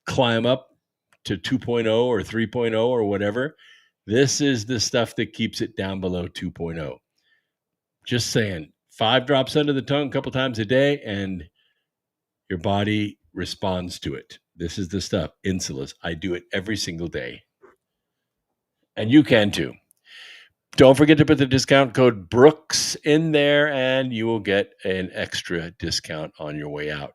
S11: climb up to 2.0 or 3.0 or whatever. This is the stuff that keeps it down below 2.0. Just saying, 5 drops under the tongue a couple times a day, and your body responds to it. This is the stuff, Insulus. I do it every single day. And you can too. Don't forget to put the discount code Brooks in there, and you will get an extra discount on your way out.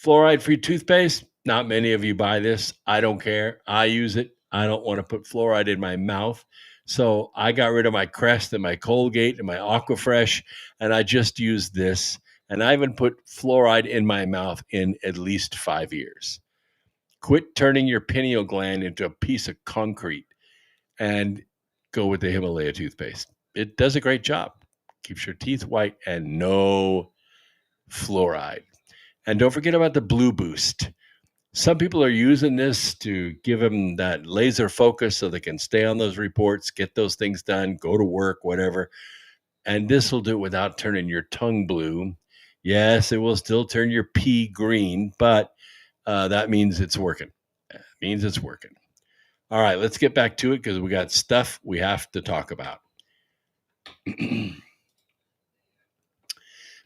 S11: Fluoride-free toothpaste. Not many of you buy this. I don't care. I use it. I don't want to put fluoride in my mouth. So I got rid of my Crest and my Colgate and my Aquafresh, and I just used this. And I haven't put fluoride in my mouth in at least 5 years. Quit turning your pineal gland into a piece of concrete and go with the Himalaya toothpaste. It does a great job. Keeps your teeth white and no fluoride. And don't forget about the Blue Boost. Some people are using this to give them that laser focus so they can stay on those reports, get those things done, go to work, whatever. And this will do it without turning your tongue blue. Yes, it will still turn your pee green, but that means it's working. All right, let's get back to it because we got stuff we have to talk about.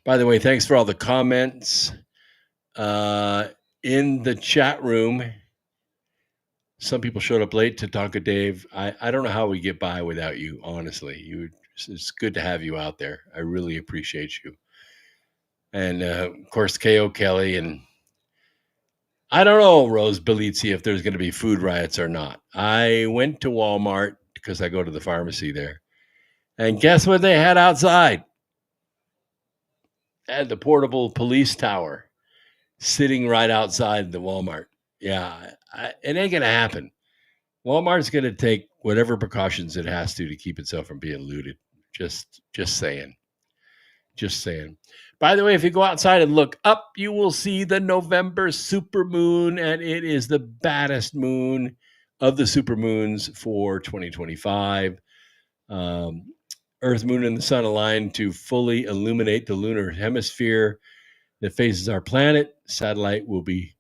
S11: By the way, thanks for all the comments in the chat room. Some people showed up late to talk to Dave. I don't know how we get by without you, honestly. It's good to have you out there. I really appreciate you. And, of course, K.O. Kelly. And I don't know, Rose Belizzi, if there's going to be food riots or not. I went to Walmart because I go to the pharmacy there. And guess what they had outside? They had the portable police tower sitting right outside the Walmart. Yeah, it ain't going to happen. Walmart's going to take whatever precautions it has to keep itself from being looted. Just saying. Just saying. By the way, if you go outside and look up, you will see the November supermoon, and it is the baddest moon of the supermoons for 2025. Earth, moon, and the sun align to fully illuminate the lunar hemisphere that faces our planet. Satellite will be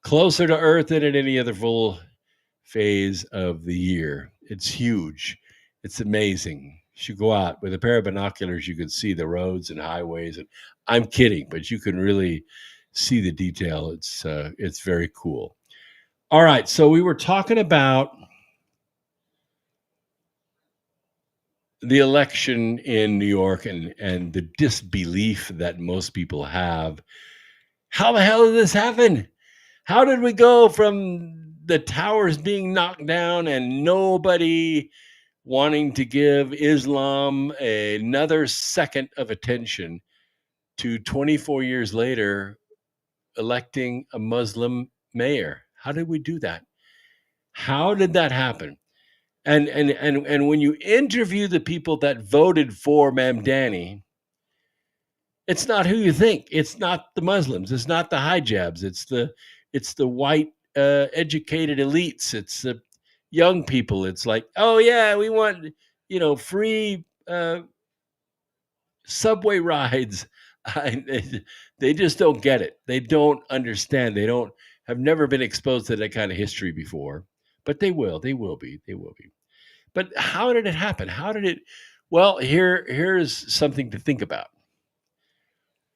S11: closer to Earth than at any other full phase of the year. It's huge. It's amazing. You should go out with a pair of binoculars. You can see the roads and highways. And I'm kidding, but you can really see the detail. It's very cool. All right, so we were talking about the election in New York and the disbelief that most people have. How the hell did this happen? How did we go from the towers being knocked down and nobody wanting to give Islam another second of attention to 24 years later electing a Muslim mayor? How did we do that? How did that happen? And when you interview the people that voted for Mamdani, it's not who you think. It's not the Muslims. It's not the hijabs. It's the white educated elites. It's the young people. It's like, oh yeah, we want free subway rides. They just don't get it. They don't understand. They don't have never been exposed to that kind of history before. But they will. They will be. They will be. But how did it happen? How did it? Well, here's something to think about.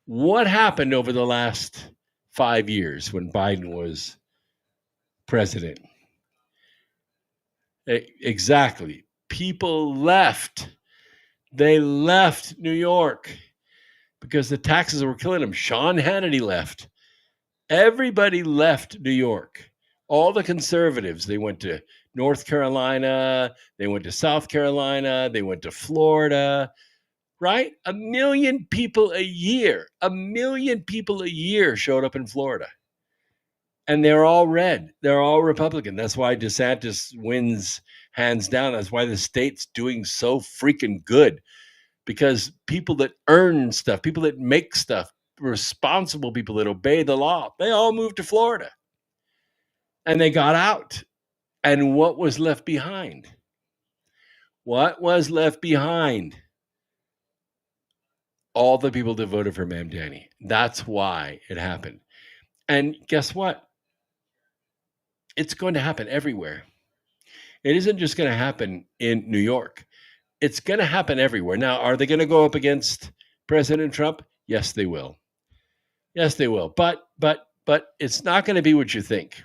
S11: What happened over the last 5 years when Biden was president? Exactly. People left. They left New York because the taxes were killing them. Sean Hannity left. Everybody left New York. All the conservatives, they went to North Carolina, they went to South Carolina, they went to Florida, right? 1 million people a year. 1 million people a year showed up in Florida. And they're all red. They're all Republican. That's why DeSantis wins hands down. That's why the state's doing so freaking good. Because people that earn stuff, people that make stuff, responsible people that obey the law, they all moved to Florida. And they got out. And what was left behind? What was left behind? All the people that voted for Mamdani. That's why it happened. And guess what? It's going to happen everywhere. It isn't just going to happen in New York. It's going to happen everywhere. Now, are they going to go up against President Trump? Yes, they will. Yes, they will. But it's not going to be what you think.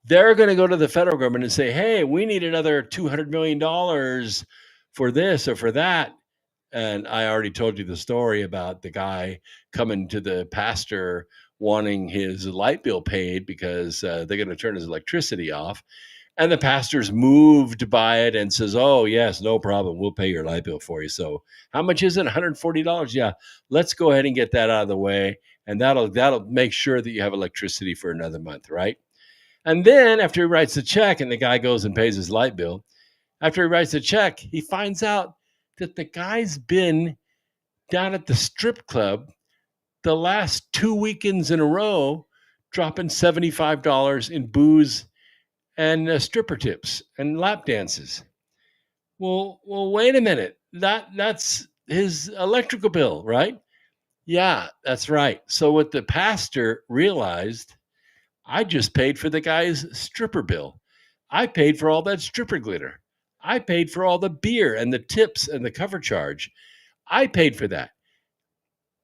S11: They're going to go to the federal government and say, hey, we need another $200 million for this or for that. And I already told you the story about the guy coming to the pastor wanting his light bill paid because they're going to turn his electricity off. And the pastor's moved by it and says, oh, yes, no problem. We'll pay your light bill for you. So how much is it? $140? Yeah, let's go ahead and get that out of the way. And that'll make sure that you have electricity for another month, right? And then after he writes the check and the guy goes and pays his light bill, after he writes the check, he finds out that the guy's been down at the strip club the last 2 weekends in a row, dropping $75 in booze and stripper tips and lap dances. Well, wait a minute. That's his electrical bill, right? Yeah, that's right. So what the pastor realized, I just paid for the guy's stripper bill. I paid for all that stripper glitter. I paid for all the beer and the tips and the cover charge. I paid for that.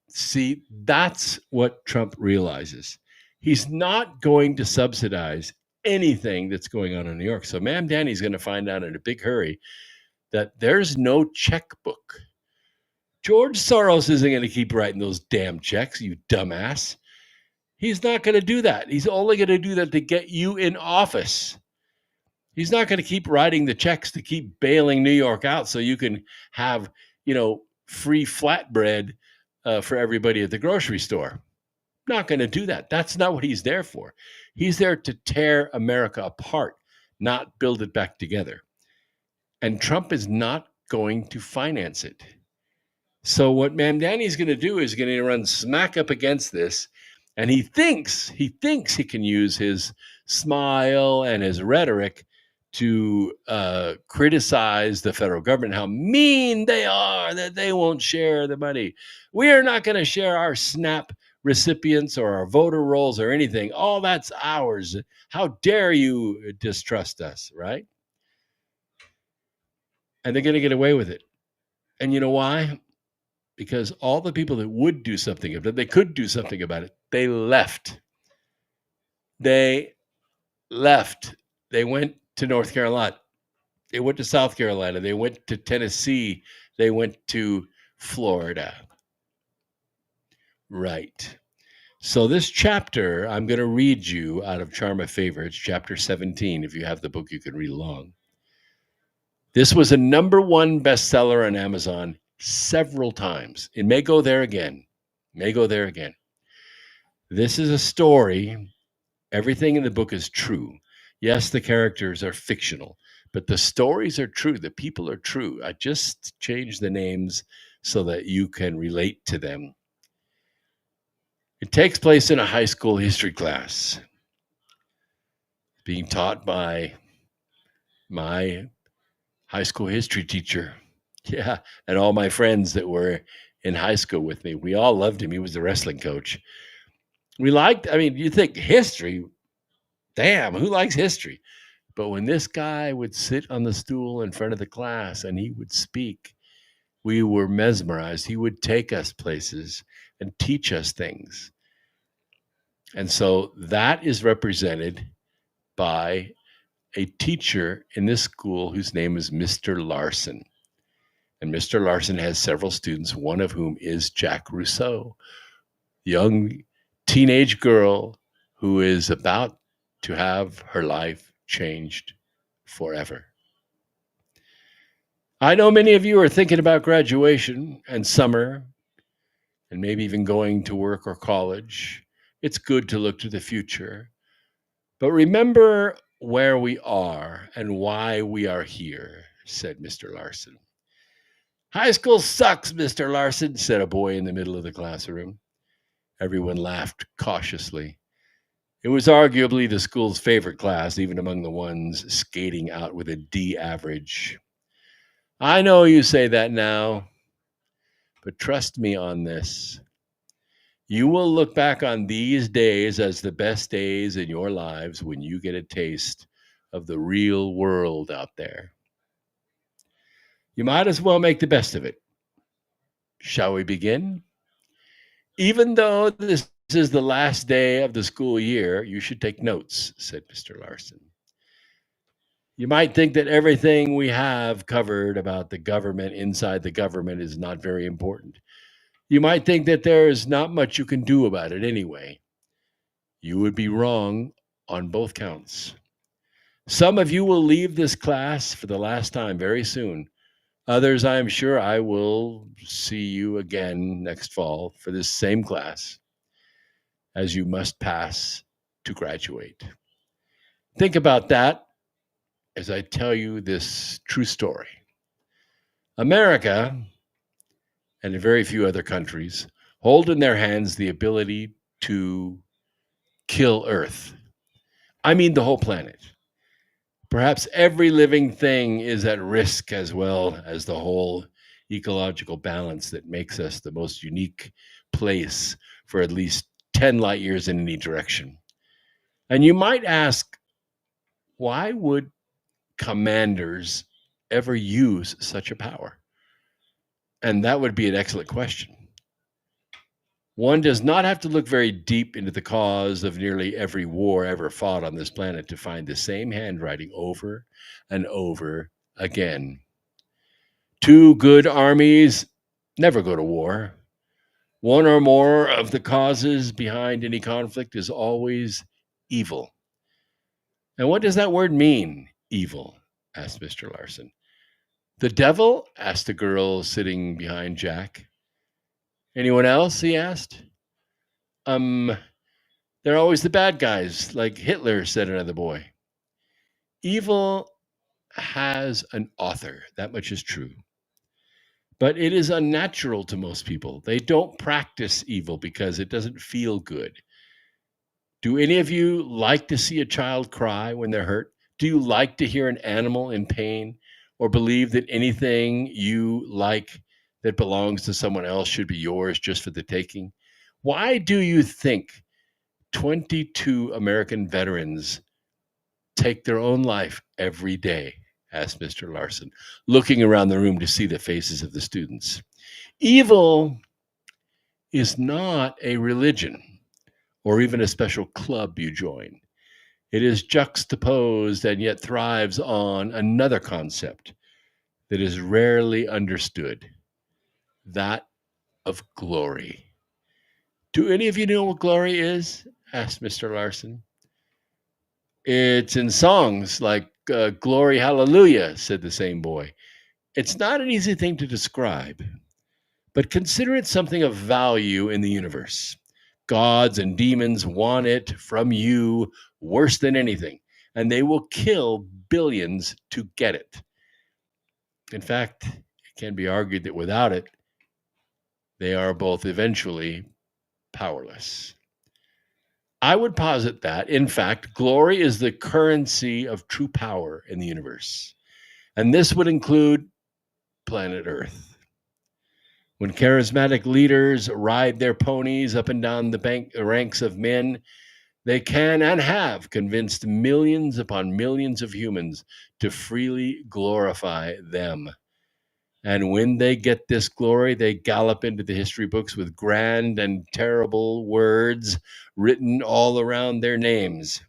S11: See, that's what Trump realizes. He's not going to subsidize anything that's going on in New York. So Ma'am Danny's going to find out in a big hurry that there's no checkbook. George Soros isn't going to keep writing those damn checks, you dumbass. He's not going to do that. He's only going to do that to get you in office. He's not going to keep writing the checks to keep bailing New York out so you can have, free flatbread for everybody at the grocery store. Not going to do that. That's not what he's there for. He's there to tear America apart, not build it back together. And Trump is not going to finance it. So what Ma'am Danny's going to do is going to run smack up against this. And he thinks he can use his smile and his rhetoric to criticize the federal government, how mean they are, that they won't share the money. We are not going to share our SNAP recipients or our voter rolls or anything. All that's ours. How dare you distrust us, right? And they're going to get away with it. And you know why? Because all the people that would do something about it, they could do something about it, they left. They left. They went to North Carolina. They went to South Carolina. They went to Tennessee. They went to Florida. Right. So this chapter, I'm going to read you out of Charm of Favorites, chapter 17. If you have the book, you can read along. This was a #1 bestseller on Amazon several times. It may go there again. This is a story. Everything in the book is true. Yes, the characters are fictional, but the stories are true. The people are true. I just changed the names so that you can relate to them. It takes place in a high school history class being taught by my high school history teacher. Yeah, and all my friends that were in high school with me. We all loved him. He was the wrestling coach. You think history, damn, who likes history? But when this guy would sit on the stool in front of the class and he would speak, we were mesmerized. He would take us places and teach us things. And so that is represented by a teacher in this school whose name is Mr. Larson. And Mr. Larson has several students, one of whom is Jack Rousseau, young teenage girl who is about to have her life changed forever. I know many of you are thinking about graduation and summer and maybe even going to work or college. It's good to look to the future. But remember where we are and why we are here, said Mr. Larson. High school sucks, Mr. Larson, said a boy in the middle of the classroom. Everyone laughed cautiously. It was arguably the school's favorite class, even among the ones skating out with a D average. I know you say that now, but trust me on this. You will look back on these days as the best days in your lives when you get a taste of the real world out there. You might as well make the best of it. Shall we begin? Even though this is the last day of the school year, you should take notes, said Mr. Larson. You might think that everything we have covered about the government inside the government is not very important. You might think that there is not much you can do about it anyway. You would be wrong on both counts. Some of you will leave this class for the last time very soon. Others, I am sure I will see you again next fall for this same class, as you must pass to graduate. Think about that as I tell you this true story. America, and very few other countries, hold in their hands the ability to kill Earth. I mean, the whole planet. Perhaps every living thing is at risk, as well as the whole ecological balance that makes us the most unique place for at least 10 light years in any direction. And you might ask, why would commanders ever use such a power? And that would be an excellent question. One does not have to look very deep into the cause of nearly every war ever fought on this planet to find the same handwriting over and over again. Two good armies never go to war. One or more of the causes behind any conflict is always evil. And what does that word mean, evil? Asked Mr. Larson. The devil? Asked the girl sitting behind Jack. Anyone else? He asked. They're always the bad guys, like Hitler, said another boy. Evil has an author, that much is true. But it is unnatural to most people. They don't practice evil because it doesn't feel good. Do any of you like to see a child cry when they're hurt? Do you like to hear an animal in pain, or believe that anything you like that belongs to someone else should be yours just for the taking? Why do you think 22 American veterans take their own life every day? Asked Mr. Larson, looking around the room to see the faces of the students. Evil is not a religion or even a special club you join. It is juxtaposed and yet thrives on another concept that is rarely understood, that of glory. Do any of you know what glory is? Asked Mr. Larson. It's in songs like Glory Hallelujah, said the same boy. It's not an easy thing to describe, but consider it something of value in the universe. Gods and demons want it from you worse than anything, and they will kill billions to get it. In fact, it can be argued that without it, they are both eventually powerless. I would posit that, in fact, glory is the currency of true power in the universe. And this would include planet Earth. When charismatic leaders ride their ponies up and down the ranks of men, they can and have convinced millions upon millions of humans to freely glorify them. And when they get this glory, they gallop into the history books with grand and terrible words written all around their names,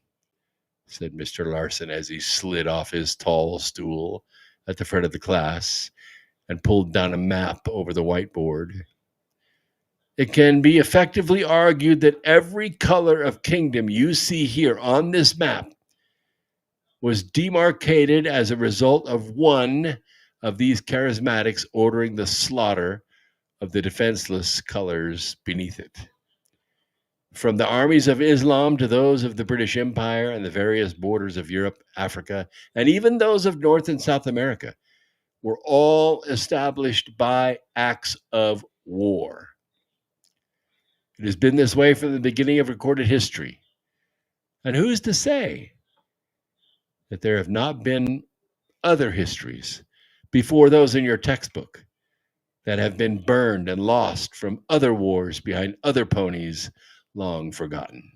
S11: said Mr. Larson as he slid off his tall stool at the front of the class and pulled down a map over the whiteboard. It can be effectively argued that every color of kingdom you see here on this map was demarcated as a result of one of these charismatics ordering the slaughter of the defenseless colors beneath it. From the armies of Islam to those of the British Empire and the various borders of Europe, Africa, and even those of North and South America, were all established by acts of war. It has been this way from the beginning of recorded history. And who's to say that there have not been other histories before those in your textbook that have been burned and lost from other wars behind other ponies long forgotten?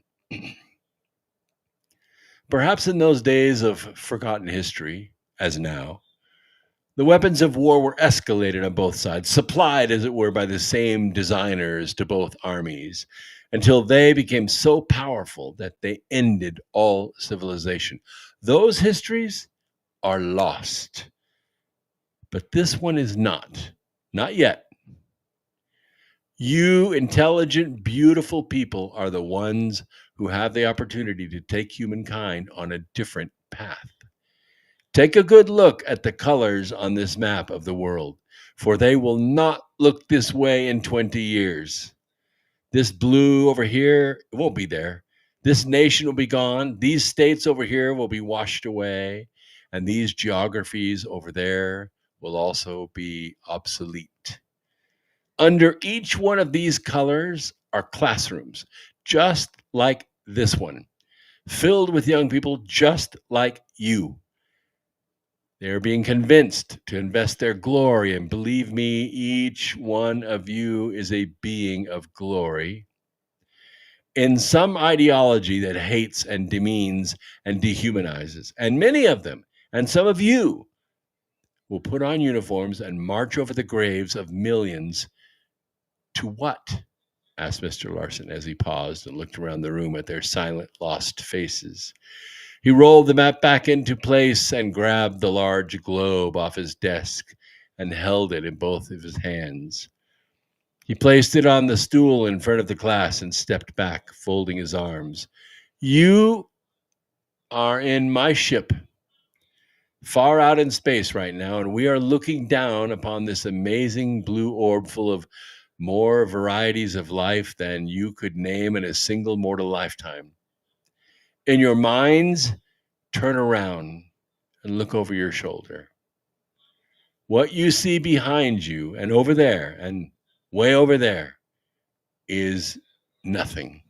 S11: Perhaps in those days of forgotten history, as now, the weapons of war were escalated on both sides, supplied, as it were, by the same designers to both armies, until they became so powerful that they ended all civilization. Those histories are lost. But this one is not yet. You intelligent, beautiful people are the ones who have the opportunity to take humankind on a different path. Take a good look at the colors on this map of the world, for they will not look this way in 20 years. This blue over here won't be there. This nation will be gone. These states over here will be washed away. And these geographies over there will also be obsolete. Under each one of these colors are classrooms, just like this one, filled with young people just like you. They are being convinced to invest their glory, and believe me, each one of you is a being of glory, in some ideology that hates and demeans and dehumanizes. And many of them, and some of you, will put on uniforms and march over the graves of millions. To what? Asked Mr. Larson as he paused and looked around the room at their silent, lost faces. He rolled the map back into place and grabbed the large globe off his desk and held it in both of his hands. He placed it on the stool in front of the class and stepped back, folding his arms. You are in my ship, far out in space right now, and we are looking down upon this amazing blue orb full of more varieties of life than you could name in a single mortal lifetime. In your minds, turn around and look over your shoulder. What you see behind you and over there and way over there is nothing.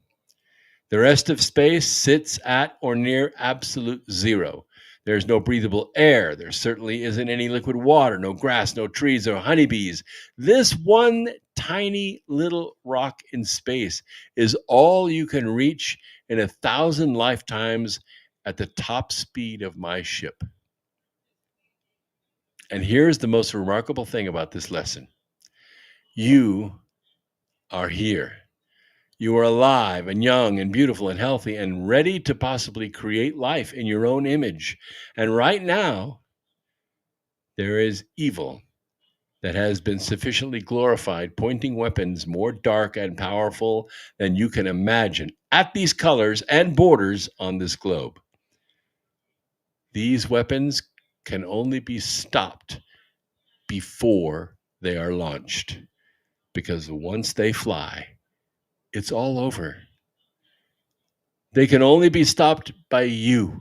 S11: The rest of space sits at or near absolute zero. There's no breathable air. There certainly isn't any liquid water, no grass, no trees, or honeybees. This one tiny little rock in space is all you can reach in 1,000 lifetimes at the top speed of my ship. And here's the most remarkable thing about this lesson. You are here. You are alive and young and beautiful and healthy and ready to possibly create life in your own image. And right now, there is evil that has been sufficiently glorified, pointing weapons more dark and powerful than you can imagine at these colors and borders on this globe. These weapons can only be stopped before they are launched, because once they fly, it's all over. They can only be stopped by you.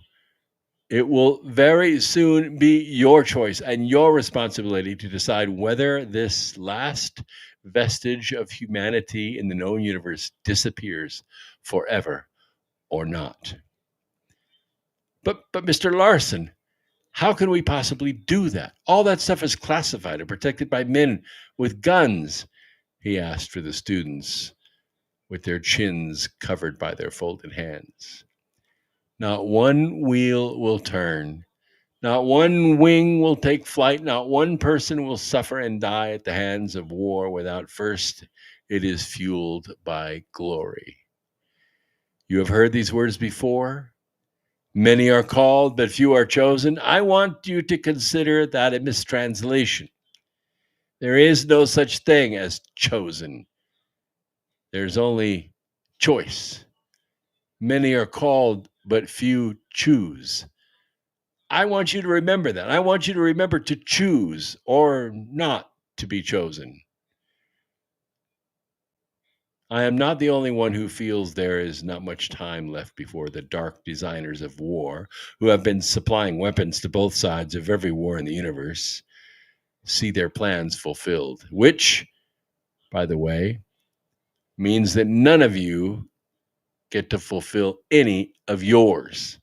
S11: It will very soon be your choice and your responsibility to decide whether this last vestige of humanity in the known universe disappears forever or not. But Mr. Larson, how can we possibly do that? All that stuff is classified and protected by men with guns, he asked for the students, with their chins covered by their folded hands. Not one wheel will turn. Not one wing will take flight. Not one person will suffer and die at the hands of war without first it is fueled by glory. You have heard these words before. Many are called, but few are chosen. I want you to consider that a mistranslation. There is no such thing as chosen. There's only choice. Many are called, but few choose. I want you to remember that. I want you to remember to choose or not to be chosen. I am not the only one who feels there is not much time left before the dark designers of war, who have been supplying weapons to both sides of every war in the universe, see their plans fulfilled, which, by the way, means that none of you get to fulfill any of yours,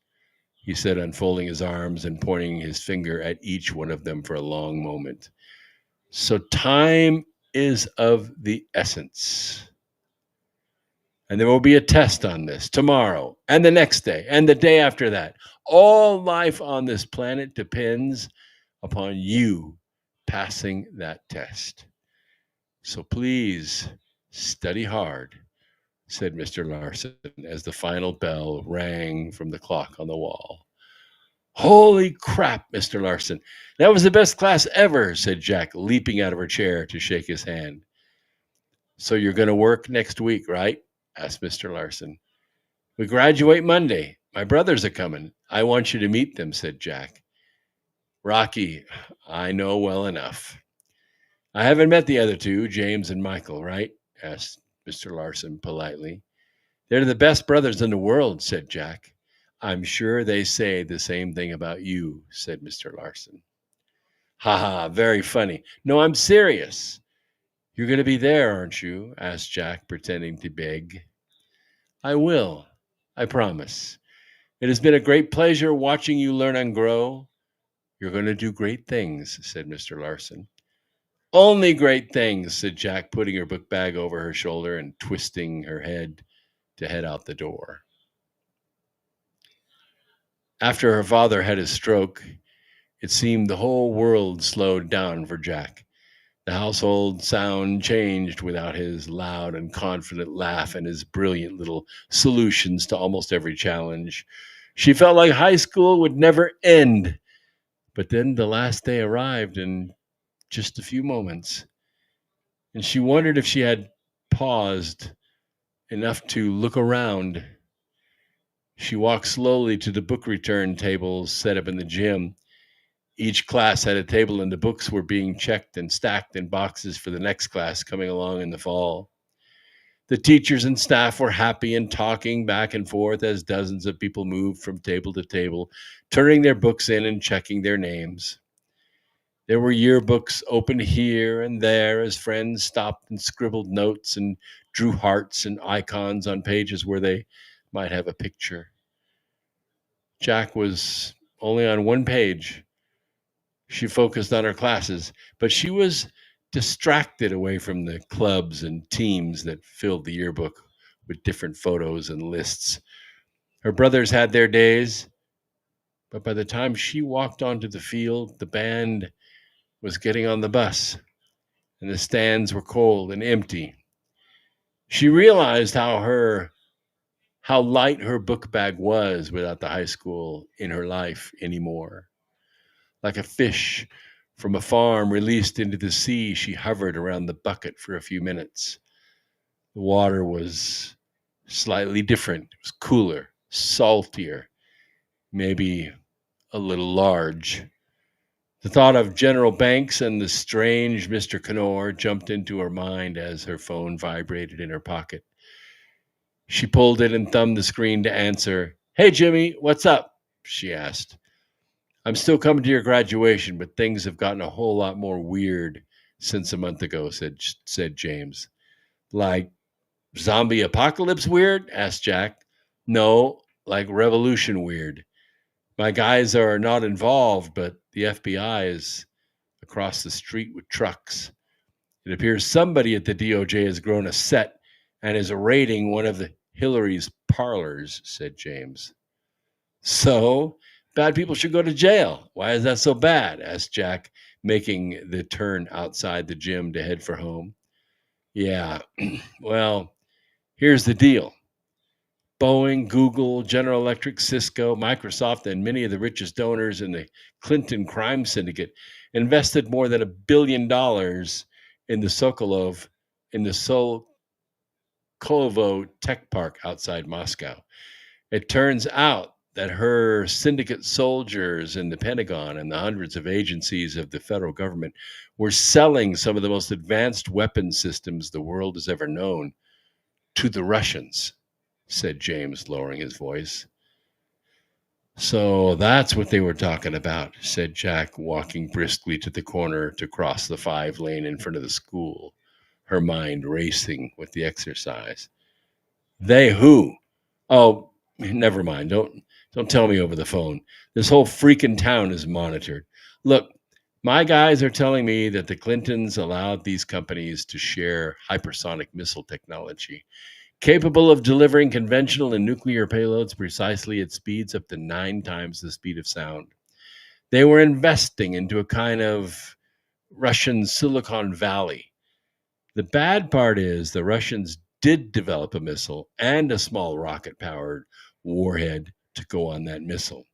S11: he said, unfolding his arms and pointing his finger at each one of them for a long moment. So time is of the essence. And there will be a test on this tomorrow and the next day and the day after that. All life on this planet depends upon you passing that test. So please study hard, said Mr. Larson as the final bell rang from the clock on the wall. Holy crap, Mr. Larson. That was the best class ever, said Jack, leaping out of her chair to shake his hand. So you're going to work next week, right? Asked Mr. Larson. We graduate Monday. My brothers are coming. I want you to meet them, said Jack. Rocky, I know well enough. I haven't met the other two, James and Michael, right? Asked Mr. Larson politely. They're the best brothers in the world, said Jack. I'm sure they say the same thing about you, said Mr. Larson. Ha ha, very funny. No, I'm serious. You're going to be there, aren't you? Asked Jack, pretending to beg. I will. I promise. It has been a great pleasure watching you learn and grow. You're going to do great things, said Mr. Larson. Only great things, said Jack, putting her book bag over her shoulder and twisting her head to head out the door. After her father had his stroke, it seemed the whole world slowed down for Jack. The household sound changed without his loud and confident laugh and his brilliant little solutions to almost every challenge. She felt like high school would never end. But then the last day arrived in just a few moments, and she wondered if she had paused enough to look around. She walked slowly to the book return tables set up in the gym. Each class had a table, and the books were being checked and stacked in boxes for the next class coming along in the fall. The teachers and staff were happy and talking back and forth as dozens of people moved from table to table, turning their books in and checking their names. There were yearbooks opened here and there as friends stopped and scribbled notes and drew hearts and icons on pages where they might have a picture. Jack was only on one page. She focused on her classes, but she was distracted away from the clubs and teams that filled the yearbook with different photos and lists. Her brothers had their days, but by the time she walked onto the field, the band was getting on the bus, and the stands were cold and empty. She realized how light her book bag was without the high school in her life anymore. Like a fish from a farm released into the sea, she hovered around the bucket for a few minutes. The water was slightly different. It was cooler, saltier, maybe a little large. The thought of General Banks and the strange Mr. Connor jumped into her mind as her phone vibrated in her pocket. She pulled it and thumbed the screen to answer. Hey, Jimmy, what's up? She asked. I'm still coming to your graduation, but things have gotten a whole lot more weird since a month ago, said James. Like zombie apocalypse weird? Asked Jack. No, like revolution weird. My guys are not involved, but the FBI is across the street with trucks. It appears somebody at the DOJ has grown a set and is raiding one of the Hillary's parlors, said James. So, bad people should go to jail. Why is that so bad? Asked Jack, making the turn outside the gym to head for home. Yeah, well, here's the deal. Boeing, Google, General Electric, Cisco, Microsoft, and many of the richest donors in the Clinton crime syndicate invested more than $1 billion in the Sokolovo Tech Park outside Moscow. It turns out that her syndicate soldiers in the Pentagon and the hundreds of agencies of the federal government were selling some of the most advanced weapon systems the world has ever known to the Russians, said James, lowering his voice. So that's what they were talking about, said Jack, walking briskly to the corner to cross the 5-lane in front of the school, her mind racing with the exercise. They who? Oh, never mind. Don't tell me over the phone. This whole freaking town is monitored. Look, my guys are telling me that the Clintons allowed these companies to share hypersonic missile technology, capable of delivering conventional and nuclear payloads precisely at speeds up to 9 times the speed of sound. They were investing into a kind of Russian Silicon Valley. The bad part is the Russians did develop a missile and a small rocket-powered warhead to go on that missile.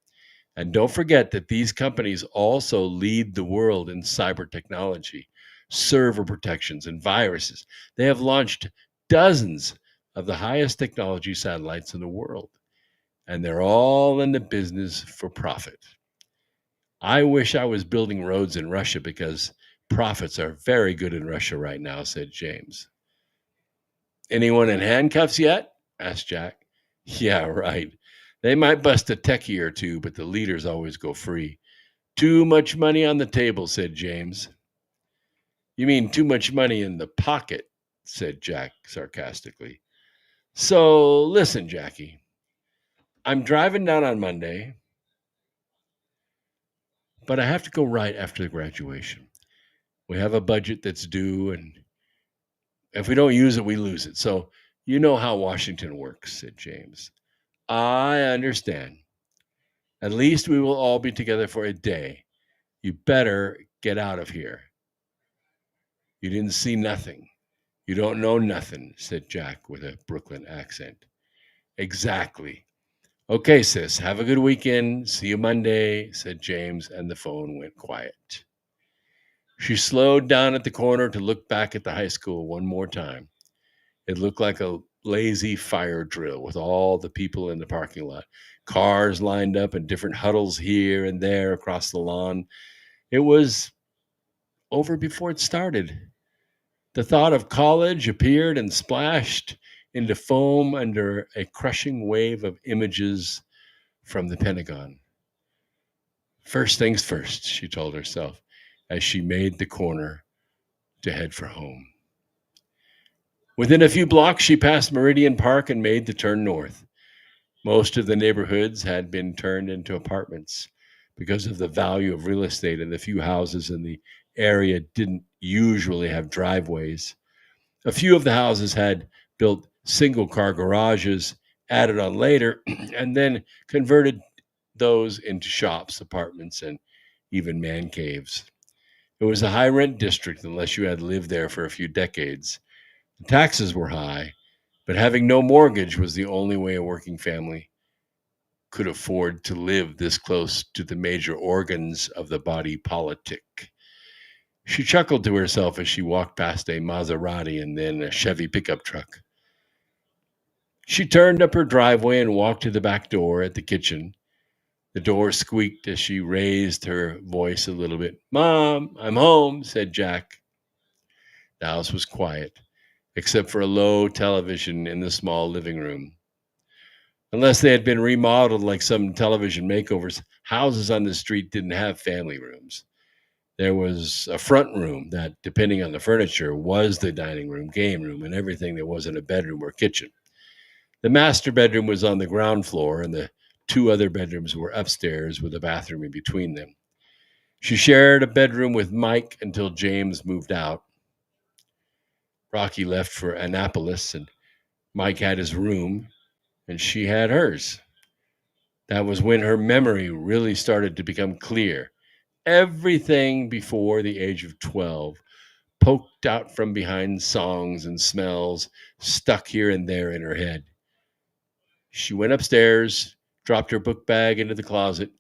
S11: And don't forget that these companies also lead the world in cyber technology, server protections, and viruses. They have launched dozens of the highest technology satellites in the world, and they're all in the business for profit. I wish I was building roads in Russia because profits are very good in Russia right now, said James. Anyone in handcuffs yet? Asked Jack. Yeah, right. They might bust a techie or two, but the leaders always go free. Too much money on the table, said James. You mean too much money in the pocket, said Jack sarcastically. So listen, Jackie, I'm driving down on Monday, but I have to go right after the graduation. We have a budget that's due, and if we don't use it, we lose it. So you know how Washington works, said James. I understand. At least we will all be together for a day. You better get out of here. You didn't see nothing. You don't know nothing, said Jack with a Brooklyn accent. Exactly. Okay, sis, have a good weekend. See you Monday, said James, and the phone went quiet. She slowed down at the corner to look back at the high school one more time. It looked like a lazy fire drill with all the people in the parking lot. Cars lined up in different huddles here and there across the lawn. It was over before it started. The thought of college appeared and splashed into foam under a crushing wave of images from the Pentagon. First things first, she told herself as she made the corner to head for home. Within a few blocks, she passed Meridian Park and made the turn north. Most of the neighborhoods had been turned into apartments because of the value of real estate, and the few houses in the area didn't usually have driveways. A few of the houses had built single-car garages, added on later, and then converted those into shops, apartments, and even man caves. It was a high-rent district unless you had lived there for a few decades. The taxes were high, but having no mortgage was the only way a working family could afford to live this close to the major organs of the body politic. She chuckled to herself as she walked past a Maserati and then a Chevy pickup truck. She turned up her driveway and walked to the back door at the kitchen. The door squeaked as she raised her voice a little bit. Mom, I'm home, said Jack. The house was quiet, except for a low television in the small living room. Unless they had been remodeled like some television makeovers, houses on the street didn't have family rooms. There was a front room that, depending on the furniture, was the dining room, game room, and everything that wasn't a bedroom or kitchen. The master bedroom was on the ground floor, and the two other bedrooms were upstairs with a bathroom in between them. She shared a bedroom with Mike until James moved out. Rocky left for Annapolis, and Mike had his room, and she had hers. That was when her memory really started to become clear. Everything before the age of 12 poked out from behind songs and smells stuck here and there in her head. She went upstairs, dropped her book bag into the closet,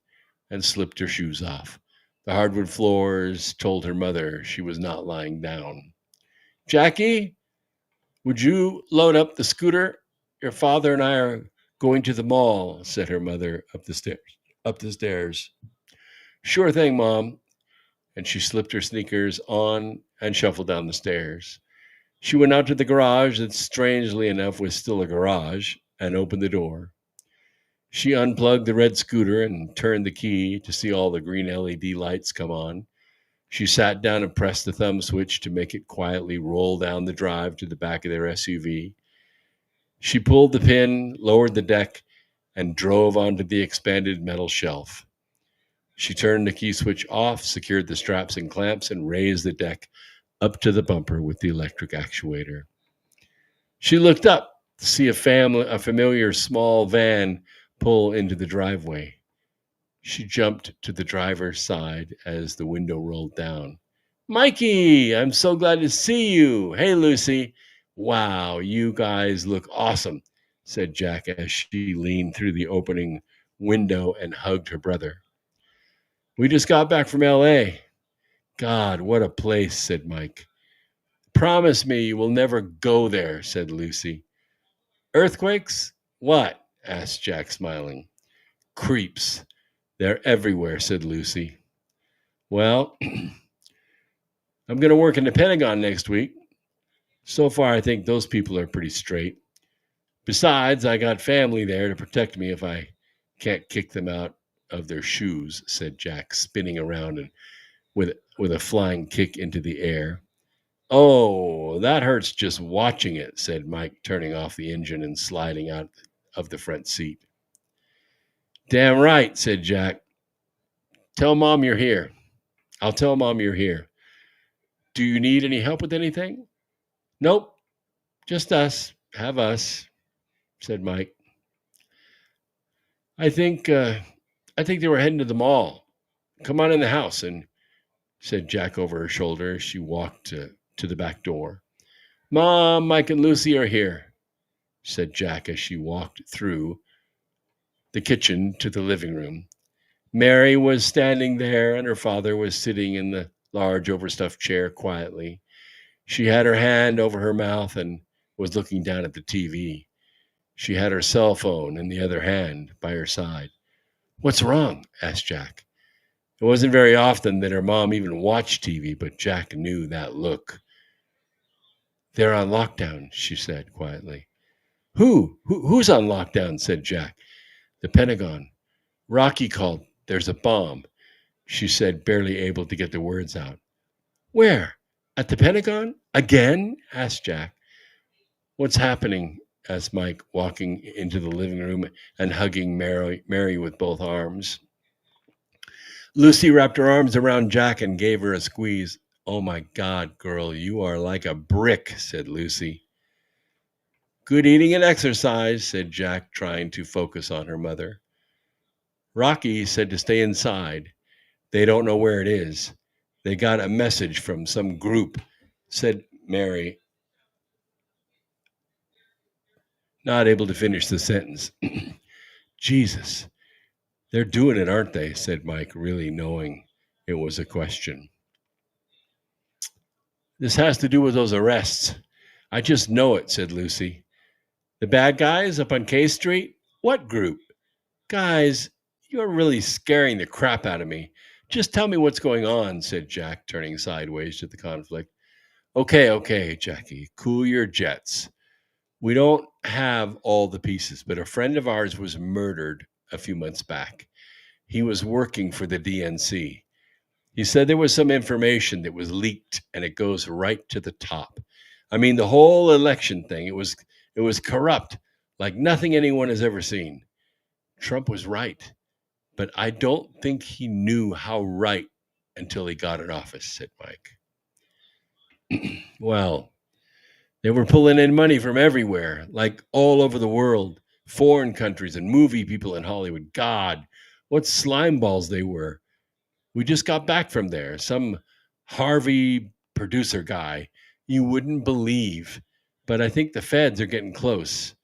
S11: and slipped her shoes off. The hardwood floors told her mother she was not lying down. Jackie, would you load up the scooter? Your father and I are going to the mall, said her mother up the stairs. Sure thing, Mom. And she slipped her sneakers on and shuffled down the stairs. She went out to the garage that, strangely enough, was still a garage, and opened the door. She unplugged the red scooter and turned the key to see all the green LED lights come on. She sat down and pressed the thumb switch to make it quietly roll down the drive to the back of their SUV. She pulled the pin, lowered the deck, and drove onto the expanded metal shelf. She turned the key switch off, secured the straps and clamps, and raised the deck up to the bumper with the electric actuator. She looked up to see a familiar small van pull into the driveway. She jumped to the driver's side as the window rolled down. Mikey, I'm so glad to see you. Hey, Lucy. Wow, you guys look awesome, said Jack as she leaned through the opening window and hugged her brother. We just got back from L.A. God, what a place, said Mike. Promise me you will never go there, said Lucy. Earthquakes? What? Asked Jack, smiling. Creeps. They're everywhere, said Lucy. Well, I'm going to work in the Pentagon next week. So far, I think those people are pretty straight. Besides, I got family there to protect me if I can't kick them out of their shoes, said Jack, spinning around and with a flying kick into the air. Oh, that hurts just watching it, said Mike, turning off the engine and sliding out of the front seat. Damn right, said Jack. Tell Mom you're here. I'll tell Mom you're here. Do you need any help with anything? Nope, just us. Have us, said Mike. I think they were heading to the mall. Come on in the house, and said Jack over her shoulder as she walked to the back door. Mom, Mike, and Lucy are here, said Jack as she walked through the kitchen to the living room. Mary was standing there, and her father was sitting in the large overstuffed chair quietly. She had her hand over her mouth and was looking down at the TV. She had her cell phone in the other hand by her side. What's wrong? Asked Jack. It wasn't very often that her mom even watched TV, but Jack knew that look. They're on lockdown, she said quietly. Who's on lockdown? Said Jack. The Pentagon. Rocky called. There's a bomb, she said, barely able to get the words out. Where? At the Pentagon? Again? Asked Jack. What's happening? Asked Mike, walking into the living room and hugging Mary with both arms. Lucy wrapped her arms around Jack and gave her a squeeze. Oh my God, girl, you are like a brick, said Lucy. Good eating and exercise, said Jack, trying to focus on her mother. Rocky said to stay inside. They don't know where it is. They got a message from some group, said Mary, not able to finish the sentence. Jesus, they're doing it, aren't they? Said Mike, really knowing it was a question. This has to do with those arrests. I just know it, said Lucy. The bad guys up on K Street? What group? Guys, you're really scaring the crap out of me. Just tell me what's going on, said Jack, turning sideways to the conflict. Okay, Jackie, cool your jets. We don't have all the pieces, but a friend of ours was murdered a few months back. He was working for the DNC. He said there was some information that was leaked, and it goes right to the top. I mean, the whole election thing, it was corrupt, like nothing anyone has ever seen. Trump was right, but I don't think he knew how right until he got in office, said Mike. Well, they were pulling in money from everywhere, like all over the world, foreign countries and movie people in Hollywood. God, what slime balls they were. We just got back from there. Some Harvey producer guy, you wouldn't believe. But I think the feds are getting close.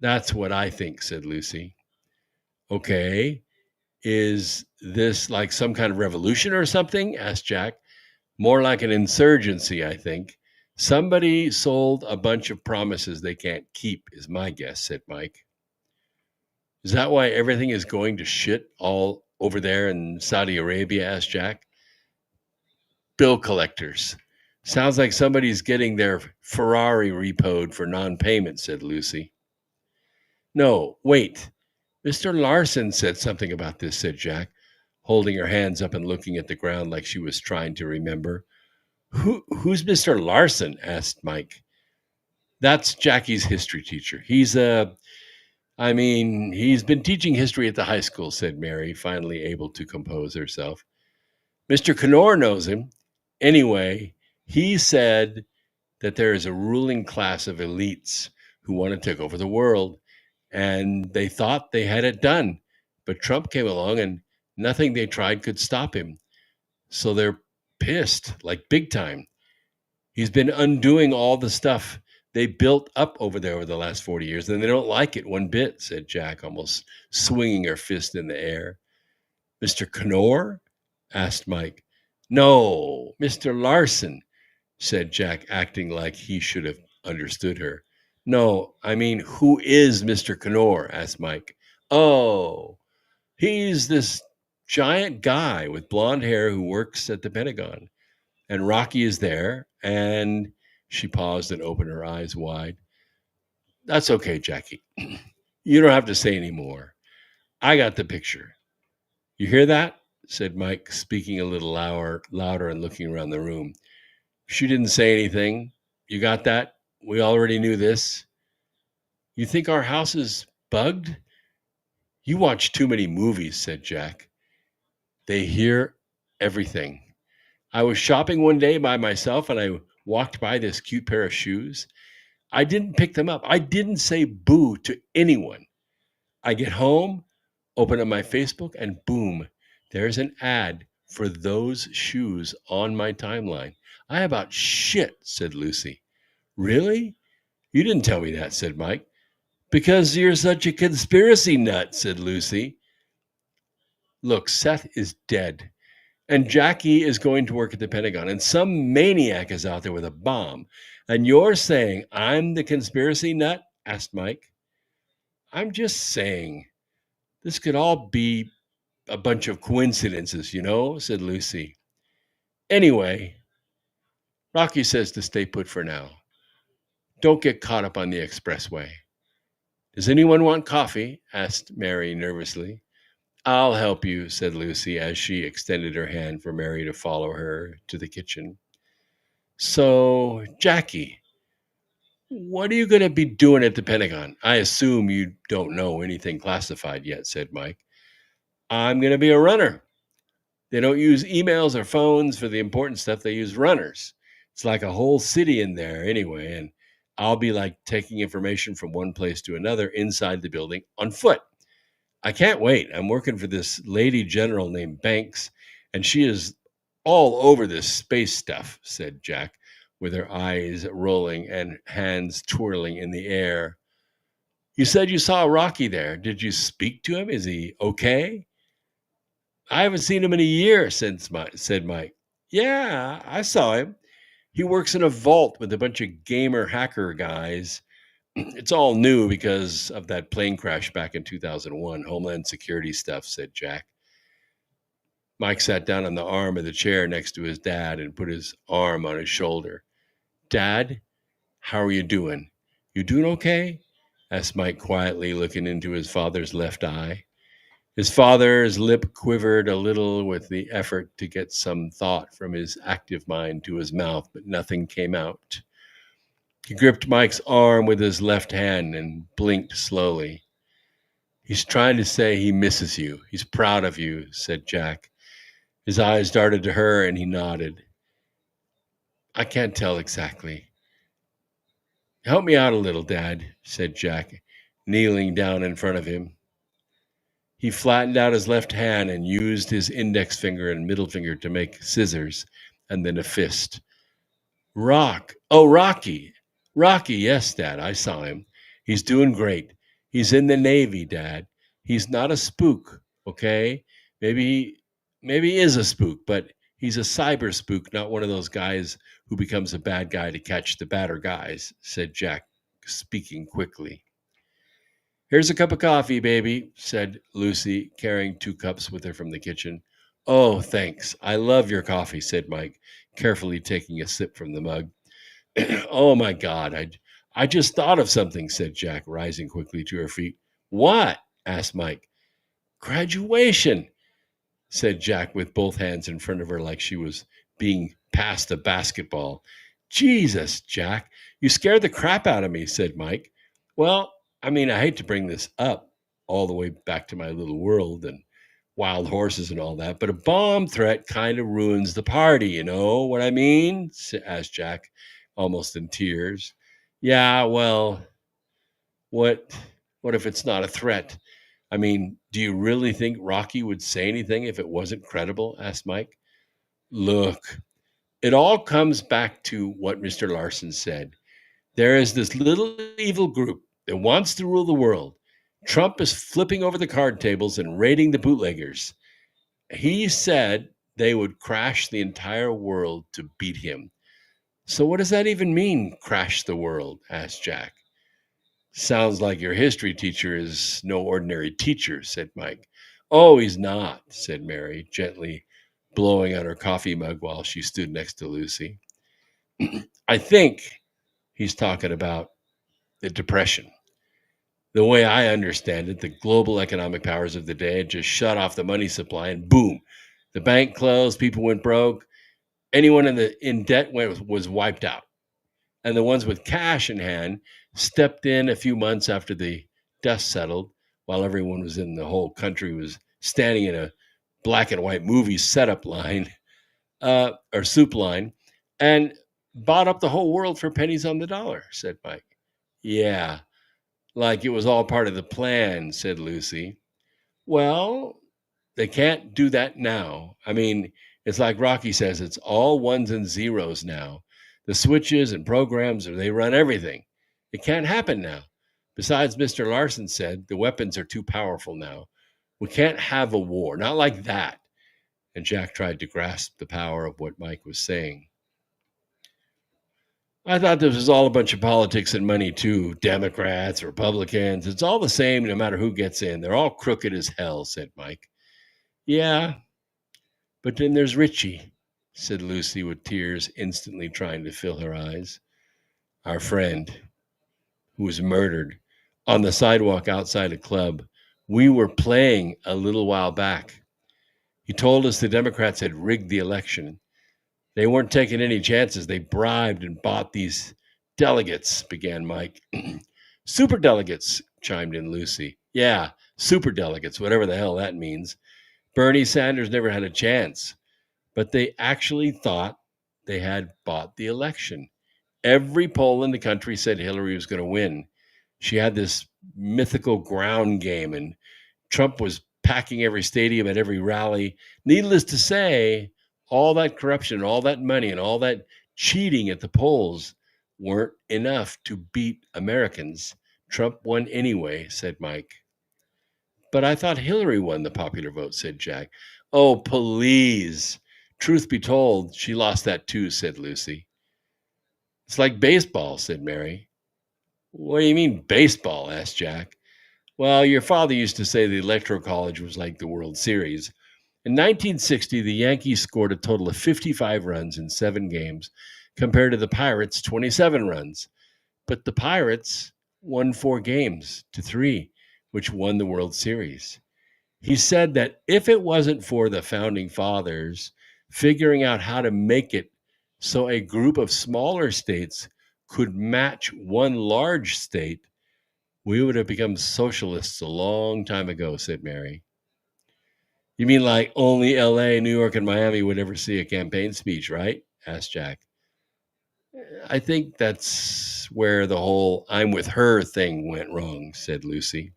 S11: That's what I think, said Lucy. Okay. Is this like some kind of revolution or something? Asked Jack. More like an insurgency, I think. Somebody sold a bunch of promises they can't keep, is my guess, said Mike. Is that why everything is going to shit all over there in Saudi Arabia? Asked Jack. Bill collectors. Sounds like somebody's getting their Ferrari repoed for non-payment, said Lucy. No, wait. Mr. Larson said something about this, said Jack, holding her hands up and looking at the ground like she was trying to remember. Who's Mr. Larson? Asked Mike. That's Jackie's history teacher. He's been teaching history at the high school, said Mary, finally able to compose herself. Mr. Knorr knows him. Anyway, he said that there is a ruling class of elites who want to take over the world, and they thought they had it done. But Trump came along, and nothing they tried could stop him. So they're pissed, like big time. He's been undoing all the stuff they built up over there over the last 40 years, and they don't like it one bit, said Jack, almost swinging her fist in the air. Mr. Knorr? Asked Mike. No, Mr. Larson, said Jack, acting like he should have understood her. No, I mean, who is Mr. Knorr? Asked Mike. Oh, he's this giant guy with blonde hair who works at the Pentagon. And Rocky is there. And she paused and opened her eyes wide. That's okay, Jackie. You don't have to say any more. I got the picture. You hear that? Said Mike, speaking a little louder and looking around the room. She didn't say anything. You got that? We already knew this. You think our house is bugged? You watch too many movies, said Jack. They hear everything. I was shopping one day by myself and I walked by this cute pair of shoes. I didn't pick them up. I didn't say boo to anyone. I get home, open up my Facebook, and boom, there's an ad for those shoes on my timeline. I about shit, said Lucy. Really? You didn't tell me that, said Mike. Because you're such a conspiracy nut, said Lucy. Look, Seth is dead. And Jackie is going to work at the Pentagon. And some maniac is out there with a bomb. And you're saying I'm the conspiracy nut? Asked Mike. I'm just saying. This could all be a bunch of coincidences, said Lucy. Anyway, Rocky says to stay put for now. Don't get caught up on the expressway. Does anyone want coffee? Asked Mary nervously. I'll help you, said Lucy as she extended her hand for Mary to follow her to the kitchen. So, Jackie, what are you going to be doing at the Pentagon? I assume you don't know anything classified yet, said Mike. I'm going to be a runner. They don't use emails or phones for the important stuff. They use runners. It's like a whole city in there anyway. And I'll be like taking information from one place to another inside the building on foot. I can't wait. I'm working for this lady general named Banks, and she is all over this space stuff, said Jack, with her eyes rolling and hands twirling in the air. You said you saw Rocky there. Did you speak to him? Is he okay? I haven't seen him in a year, said Mike. Yeah, I saw him. He works in a vault with a bunch of gamer hacker guys. It's all new because of that plane crash back in 2001, Homeland Security stuff, said Jack. Mike sat down on the arm of the chair next to his dad and put his arm on his shoulder. Dad, how are you doing? You doing okay? Asked Mike quietly, looking into his father's left eye. His father's lip quivered a little with the effort to get some thought from his active mind to his mouth, but nothing came out. He gripped Mike's arm with his left hand and blinked slowly. He's trying to say he misses you. He's proud of you, said Jack. His eyes darted to her and he nodded. I can't tell exactly. Help me out a little, Dad, said Jack, kneeling down in front of him. He flattened out his left hand and used his index finger and middle finger to make scissors and then a fist. Rocky. Rocky, yes, Dad, I saw him. He's doing great. He's in the Navy, Dad. He's not a spook, okay? Maybe he is a spook, but he's a cyber spook, not one of those guys who becomes a bad guy to catch the badder guys, said Jack, speaking quickly. Here's a cup of coffee, baby, said Lucy, carrying 2 cups with her from the kitchen. Oh, thanks. I love your coffee, said Mike, carefully taking a sip from the mug. Oh, my God, I just thought of something, said Jack, rising quickly to her feet. What? Asked Mike. Graduation, said Jack with both hands in front of her like she was being passed a basketball. Jesus, Jack, you scared the crap out of me, said Mike. Well, I hate to bring this up all the way back to my little world and wild horses and all that, but a bomb threat kind of ruins the party, you know what I mean? Asked Jack, almost in tears. Yeah, well, what if it's not a threat? Do you really think Rocky would say anything if it wasn't credible? Asked Mike. Look, it all comes back to what Mr. Larson said. There is this little evil group that wants to rule the world. Trump is flipping over the card tables and raiding the bootleggers. He said they would crash the entire world to beat him. So what does that even mean, crash the world? Asked Jack. Sounds like your history teacher is no ordinary teacher, said Mike. Oh, he's not, said Mary, gently blowing on her coffee mug while she stood next to Lucy. I think he's talking about the Depression. The way I understand it, the global economic powers of the day had just shut off the money supply, and boom, the bank closed, people went broke. Anyone in debt was wiped out. And the ones with cash in hand stepped in a few months after the dust settled, while everyone was in the whole country was standing in a black and white movie setup line or soup line, and bought up the whole world for pennies on the dollar, said Mike. Yeah, like it was all part of the plan, said Lucy. Well, they can't do that now. I mean, it's like Rocky says, it's all ones and zeros now. The switches and programs, they run everything. It can't happen now. Besides, Mr. Larson said, the weapons are too powerful now. We can't have a war, not like that. And Jack tried to grasp the power of what Mike was saying. I thought this was all a bunch of politics and money, too. Democrats, Republicans, it's all the same no matter who gets in. They're all crooked as hell, said Mike. Yeah, but then there's Richie, said Lucy with tears instantly trying to fill her eyes. Our friend, who was murdered on the sidewalk outside a club we were playing a little while back. He told us the Democrats had rigged the election. They weren't taking any chances. They bribed and bought these delegates, began Mike. Super delegates, chimed in Lucy. Yeah, super delegates, whatever the hell that means. Bernie Sanders never had a chance, but they actually thought they had bought the election. Every poll in the country said Hillary was going to win. She had this mythical ground game, and Trump was packing every stadium at every rally. Needless to say, all that corruption, all that money, and all that cheating at the polls weren't enough to beat Americans. Trump won anyway, said Mike. But I thought Hillary won the popular vote, said Jack. Oh, please. Truth be told, she lost that too, said Lucy. It's like baseball, said Mary. What do you mean baseball? Asked Jack. Well, your father used to say the Electoral College was like the World Series. In 1960, the Yankees scored a total of 55 runs in 7 games, compared to the Pirates' 27 runs. But the Pirates won 4 games to 3, which won the World Series. He said that if it wasn't for the founding fathers figuring out how to make it so a group of smaller states could match one large state, we would have become socialists a long time ago, said Mary. You mean like only LA, New York, and Miami would ever see a campaign speech, right? Asked Jack. I think that's where the whole I'm with her thing went wrong, said Lucy.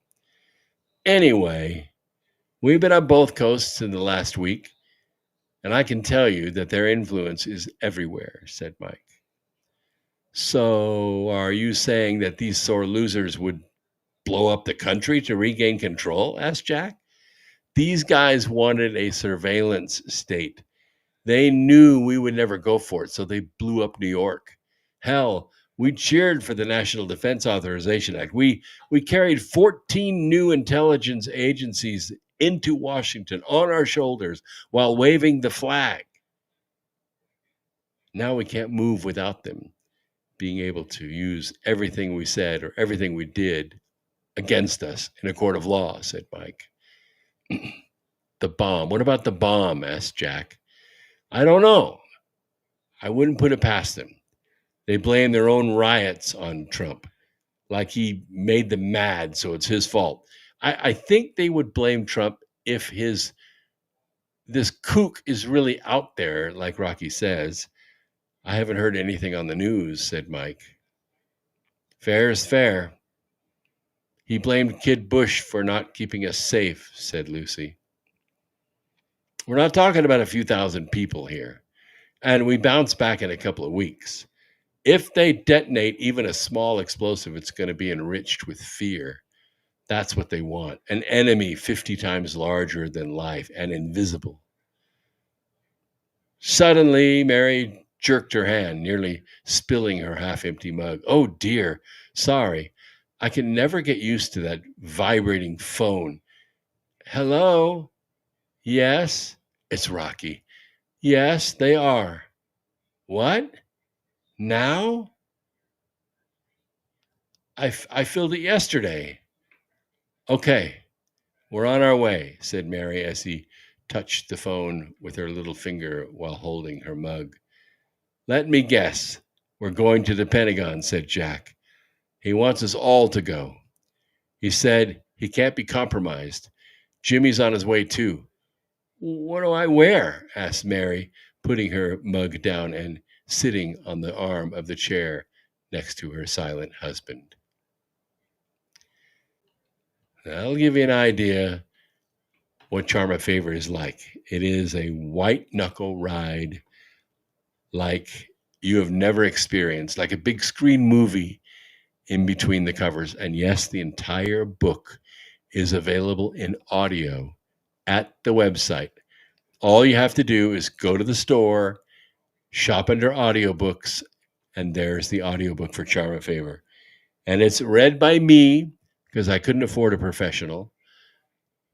S11: Anyway, we've been on both coasts in the last week, and I can tell you that their influence is everywhere, said Mike. So are you saying that these sore losers would blow up the country to regain control? Asked Jack. These guys wanted a surveillance state. They knew we would never go for it, so they blew up New York. Hell, we cheered for the National Defense Authorization Act. We carried 14 new intelligence agencies into Washington on our shoulders while waving the flag. Now we can't move without them being able to use everything we said or everything we did against us in a court of law, said Mike. The bomb. What about the bomb? Asked Jack. I don't know. I wouldn't put it past them. They blame their own riots on Trump, like he made them mad, so it's his fault. I think they would blame Trump if this kook is really out there, like Rocky says. I haven't heard anything on the news, said Mike. Fair is fair. He blamed Kid Bush for not keeping us safe, said Lucy. We're not talking about a few thousand people here, and we bounce back in a couple of weeks. If they detonate even a small explosive, it's going to be enriched with fear. That's what they want. An enemy 50 times larger than life and invisible. Suddenly, Mary jerked her hand, nearly spilling her half-empty mug. Oh, dear. Sorry. I can never get used to that vibrating phone. Hello? Yes? It's Rocky. Yes, they are. What? Now? I filled it yesterday. Okay, we're on our way, said Mary as he touched the phone with her little finger while holding her mug. Let me guess. We're going to the Pentagon, said Jack. He wants us all to go. He said he can't be compromised. Jimmy's on his way too. What do I wear? Asked Mary, putting her mug down and sitting on the arm of the chair next to her silent husband. That'll give you an idea what Charm of Favor is like. It is a white knuckle ride like you have never experienced, like a big screen movie in between the covers. And yes, the entire book is available in audio at the website. All you have to do is go to the store, shop under audiobooks, and there's the audiobook for Charm of Favor. And it's read by me because I couldn't afford a professional.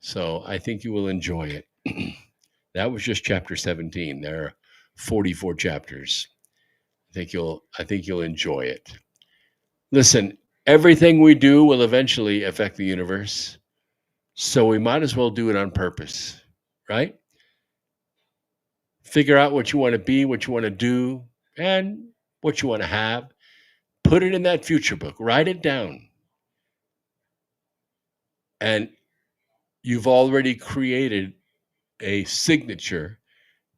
S11: So I think you will enjoy it. That was just chapter 17. There are 44 chapters. I think you'll enjoy it. Listen, everything we do will eventually affect the universe. So we might as well do it on purpose, right? Figure out what you want to be, what you want to do, and what you want to have. Put it in that future book. Write it down. And you've already created a signature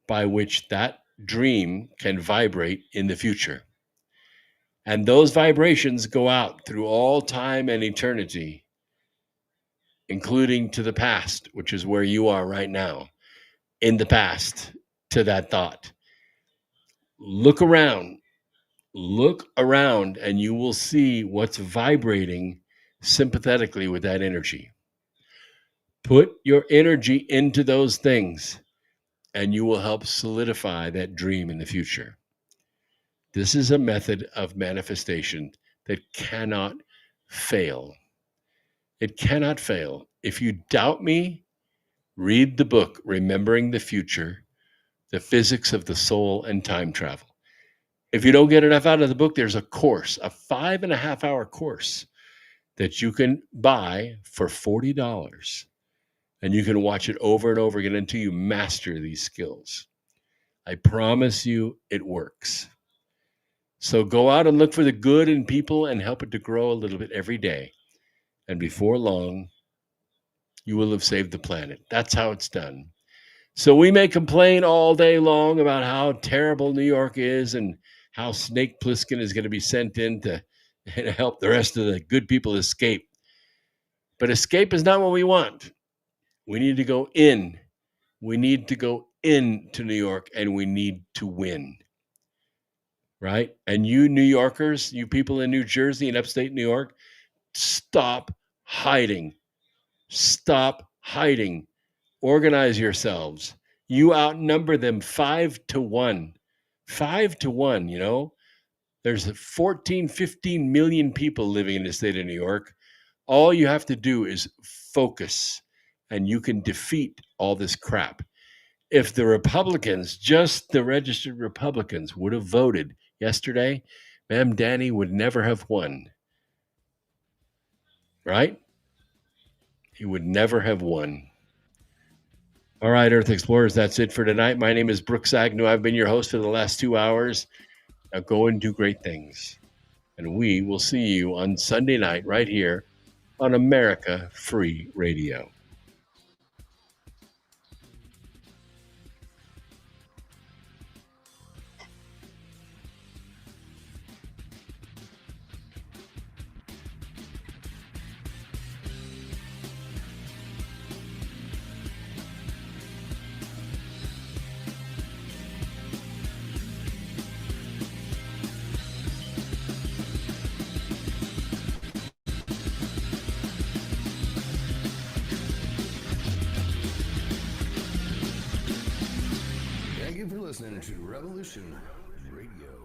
S11: by which that dream can vibrate in the future. And those vibrations go out through all time and eternity, including to the past, which is where you are right now, in the past, to that thought. Look around, and you will see what's vibrating sympathetically with that energy. Put your energy into those things, and you will help solidify that dream in the future. This is a method of manifestation that cannot fail. It cannot fail. If you doubt me, read the book, Remembering the Future, The Physics of the Soul and Time Travel. If you don't get enough out of the book, there's a course, a 5.5-hour course that you can buy for $40. And you can watch it over and over again until you master these skills. I promise you it works. So go out and look for the good in people and help it to grow a little bit every day. And before long, you will have saved the planet. That's how it's done. So we may complain all day long about how terrible New York is and how Snake Plissken is going to be sent in to help the rest of the good people escape. But escape is not what we want. We need to go in. We need to go into New York, and we need to win. Right? And you New Yorkers, you people in New Jersey and upstate New York, stop hiding. Stop hiding. Organize yourselves. You outnumber them 5-1. 5-1, you know. There's 14, 15 million people living in the state of New York. All you have to do is focus, and you can defeat all this crap. If the Republicans, just the registered Republicans, would have voted yesterday, Ma'am Danny would never have won. Right? He would never have won. All right, Earth Explorers, that's it for tonight. My name is Brooks Agnew. I've been your host for the last 2 hours. Now go and do great things. And we will see you on Sunday night right here on America Free Radio.
S8: Thank you for listening to Revolution Radio.